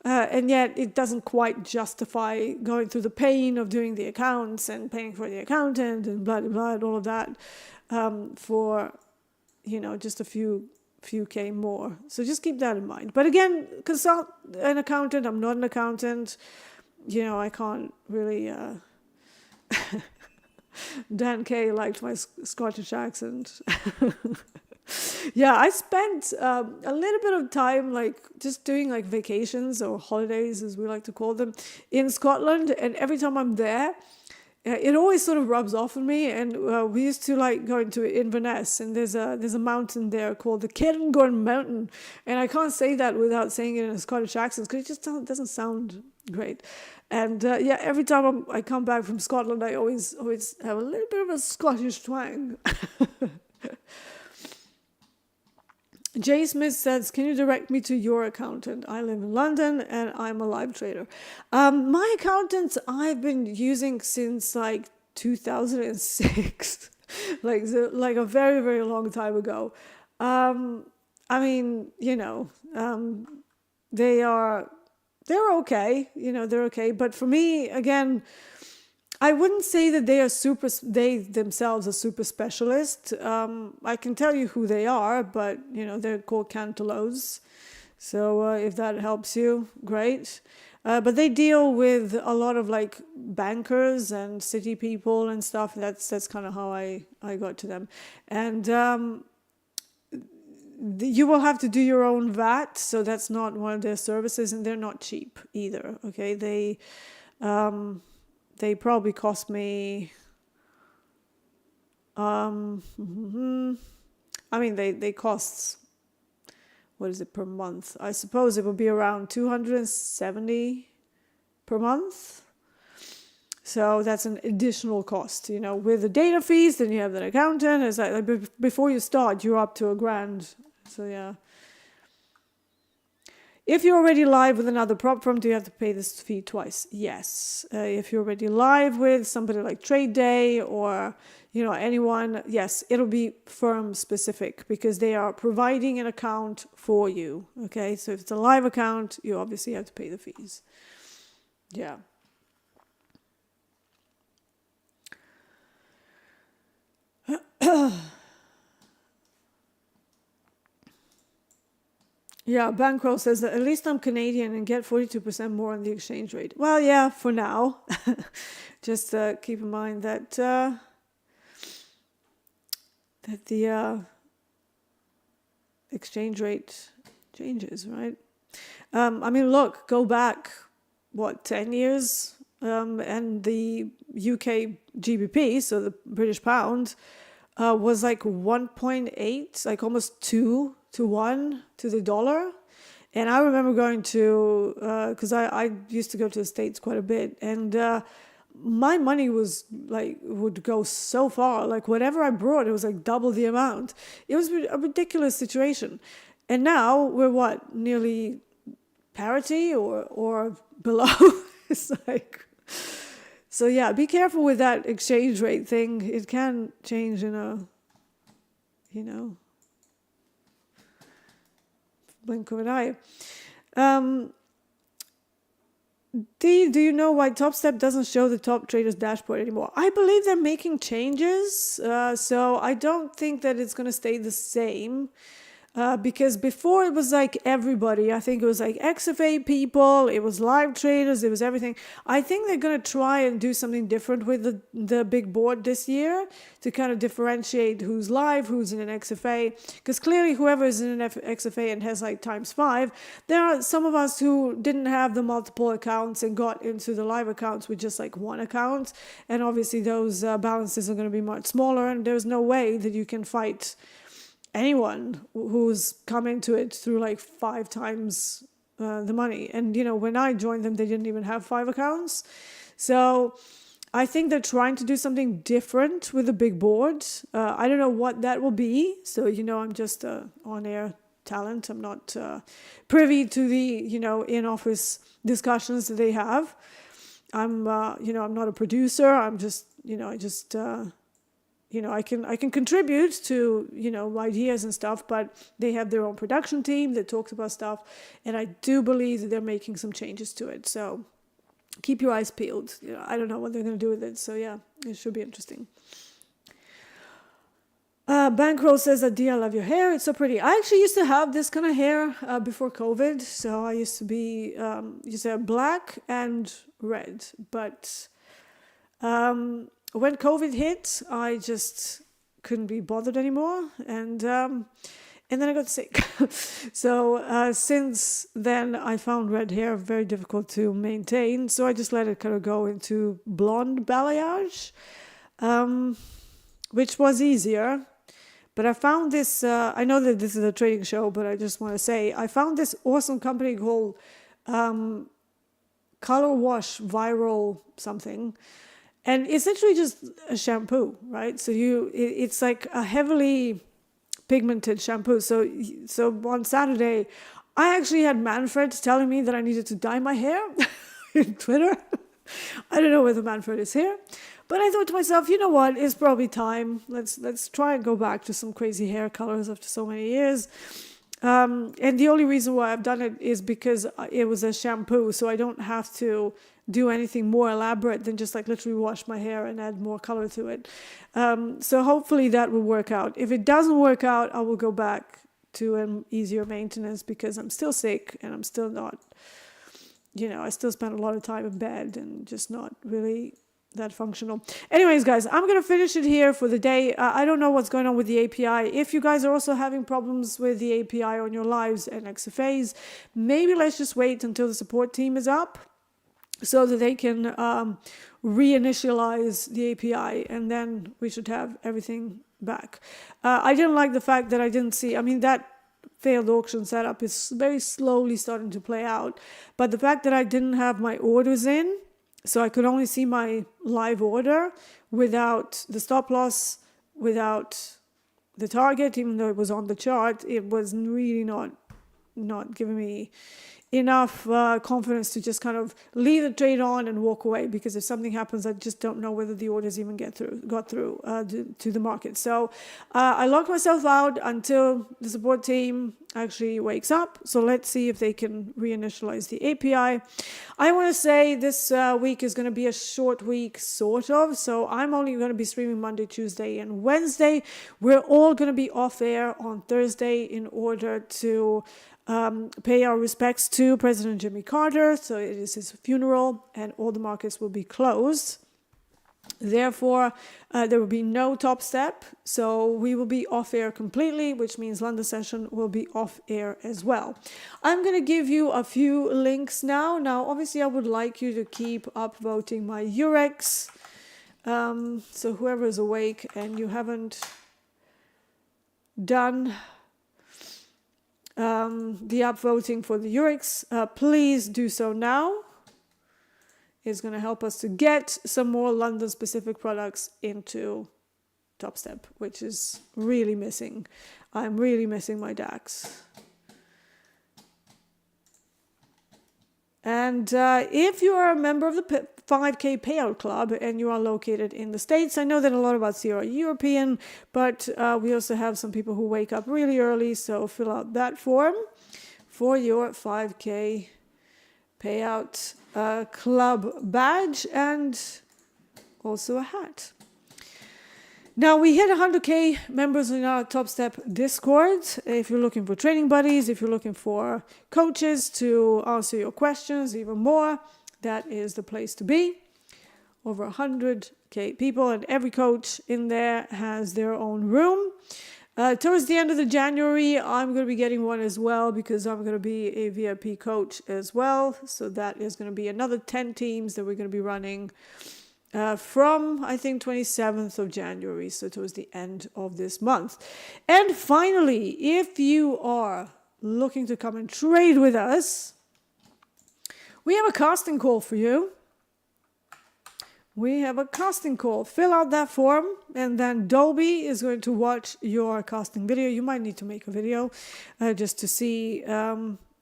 And yet it doesn't quite justify going through the pain of doing the accounts and paying for the accountant and blah, blah, blah, and all of that for, just a few K more. So just keep that in mind. But again, consult an accountant. I'm not an accountant. I can't really... Dan Kay liked my Scottish accent. Yeah, I spent a little bit of time just doing vacations or holidays, as we like to call them, in Scotland. And every time I'm there, it always sort of rubs off on me. And we used to go into Inverness, and there's a mountain there called the Cairngorm Mountain. And I can't say that without saying it in a Scottish accent, because it just doesn't sound great. And every time I come back from Scotland, I always have a little bit of a Scottish twang. Jay Smith says, can you direct me to your accountant? I live in London and I'm a live trader. My accountant I've been using since 2006, like a very, very long time ago. They're okay, they're okay. But for me, again, I wouldn't say that they themselves are super specialist. I can tell you who they are, but they're called Cantaloups. So if that helps you, great. But they deal with a lot of bankers and city people and stuff. That's kind of how I got to them. And you will have to do your own VAT, so that's not one of their services, and they're not cheap either. Okay, they probably cost me, they cost, what is it per month? I suppose it would be around 270 per month. So that's an additional cost, with the data fees. Then you have that accountant. It's before you start, you're up to $1,000. So yeah. If you're already live with another prop firm, do you have to pay this fee twice? Yes. If you're already live with somebody like Intraday or, anyone, yes, it'll be firm specific, because they are providing an account for you. Okay. So if it's a live account, you obviously have to pay the fees. Yeah. Yeah, Bankroll says that at least I'm Canadian and get 42% more on the exchange rate. Well, yeah, for now. Just keep in mind that the exchange rate changes, right? I mean, look, go back, 10 years? And the UK GBP, so the British pound, was like 1.8, like almost 2 to 1 to the dollar. And I remember going to, because I used to go to the States quite a bit, and my money was like, would go so far. Like whatever I brought, it was like double the amount. It was a ridiculous situation. And now we're what, nearly parity or below? It's like, so yeah, be careful with that exchange rate thing. It can change in a, blink of an eye. Dee, do you know why Topstep doesn't show the top traders dashboard anymore? I believe they're making changes, so I don't think that it's going to stay the same. Because before it was like everybody, I think it was like XFA people, it was live traders, it was everything. I think they're going to try and do something different with the big board this year to kind of differentiate who's live, who's in an XFA. Because clearly whoever is in an XFA and has like ×5, there are some of us who didn't have the multiple accounts and got into the live accounts with just like one account. And obviously those balances are going to be much smaller, and there's no way that you can fight anyone who's come into it through like 5 times the money. And, when I joined them, they didn't even have 5 accounts. So I think they're trying to do something different with the big board. I don't know what that will be. So, I'm just on-air talent. I'm not privy to the, in-office discussions that they have. I'm not a producer. I'm just, I can contribute to, ideas and stuff, but they have their own production team that talks about stuff. And I do believe that they're making some changes to it. So keep your eyes peeled. I don't know what they're going to do with it. So yeah, it should be interesting. Bankroll says that, Dee, I love your hair. It's so pretty. I actually used to have this kind of hair before COVID. So I used to have black and red. But when COVID hit, I just couldn't be bothered anymore. And then I got sick. So since then, I found red hair very difficult to maintain. So I just let it kind of go into blonde balayage, which was easier. But I found this, I know that this is a trading show, but I just want to say, I found this awesome company called Color Wash Viral something. And it's literally just a shampoo, right? So it's like a heavily pigmented shampoo. So on Saturday, I actually had Manfred telling me that I needed to dye my hair in Twitter. I don't know whether Manfred is here. But I thought to myself, you know what? It's probably time. Let's try and go back to some crazy hair colors after so many years. And the only reason why I've done it is because it was a shampoo, so I don't have to do anything more elaborate than just like literally wash my hair and add more color to it. So hopefully that will work out. If it doesn't work out, I will go back to an easier maintenance because I'm still sick and I'm still not, I still spend a lot of time in bed and just not really that functional. Anyways, guys, I'm going to finish it here for the day. I don't know what's going on with the API. If you guys are also having problems with the API on your lives and XFAs, maybe let's just wait until the support team is up so that they can reinitialize the API, and then we should have everything back. I didn't like the fact that I didn't see, that failed auction setup is very slowly starting to play out, but the fact that I didn't have my orders in, so I could only see my live order without the stop loss, without the target, even though it was on the chart. It was really not giving me enough confidence to just kind of leave the trade on and walk away, because if something happens, I just don't know whether the orders even got through to the market. So I locked myself out until the support team actually wakes up. So let's see if they can reinitialize the API. I want to say this week is going to be a short week, sort of. So I'm only going to be streaming Monday, Tuesday, and Wednesday. We're all going to be off air on Thursday in order to pay our respects to President Jimmy Carter. So it is his funeral, and all the markets will be closed. Therefore, there will be no Topstep, so we will be off air completely, which means London session will be off air as well. I'm going to give you a few links now. Now, obviously, I would like you to keep upvoting my Eurex. So whoever is awake and you haven't done the upvoting for the Eurex, please do so now. It's going to help us to get some more London-specific products into Topstep, which is really missing. I'm really missing my DAX. And if you are a member of the 5K Payout Club and you are located in the States, I know that a lot of us here are European, but we also have some people who wake up really early, so fill out that form for your 5K Payout Club badge and also a hat. Now, we hit 100K members in our Topstep Discord. If you're looking for training buddies, if you're looking for coaches to answer your questions even more, that is the place to be. Over 100K people, and every coach in there has their own room. Towards the end of the January, I'm going to be getting one as well, because I'm going to be a VIP coach as well. So that is going to be another 10 teams that we're going to be running from, I think, 27th of January, so towards the end of this month. And finally, if you are looking to come and trade with us, we have a casting call for you. We have a casting call. Fill out that form, and then Dolby is going to watch your casting video. You might need to make a video just to see,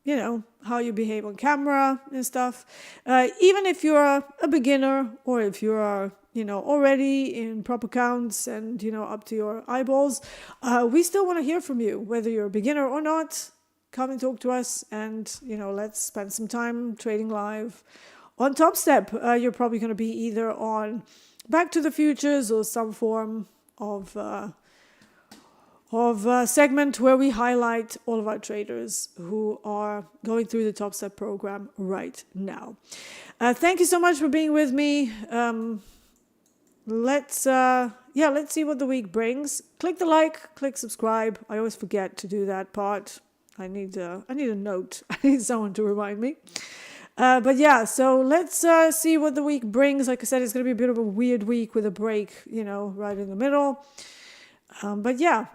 you know, how you behave on camera and stuff. Even if you're a beginner, or if you are, you know, already in proper counts and, you know, up to your eyeballs, we still want to hear from you, whether you're a beginner or not. Come and talk to us, and, you know, let's spend some time trading live on Topstep. You're probably going to be either on Back to the Futures or some form of segment where we highlight all of our traders who are going through the Topstep program right now. Thank you so much for being with me. Let's see what the week brings. Click the like, click subscribe. I always forget to do that part. I need a note. I need someone to remind me. But yeah, so let's see what the week brings. Like I said, it's going to be a bit of a weird week with a break, you know, right in the middle. But yeah,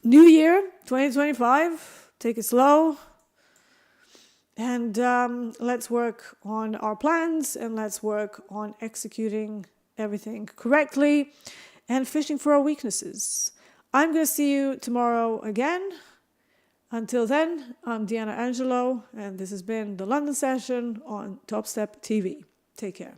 new year, 2025, take it slow. And let's work on our plans, and let's work on executing everything correctly and fishing for our weaknesses. I'm going to see you tomorrow again. Until then, I'm Deeyana Angelo, and this has been the London session on TopstepTV. Take care.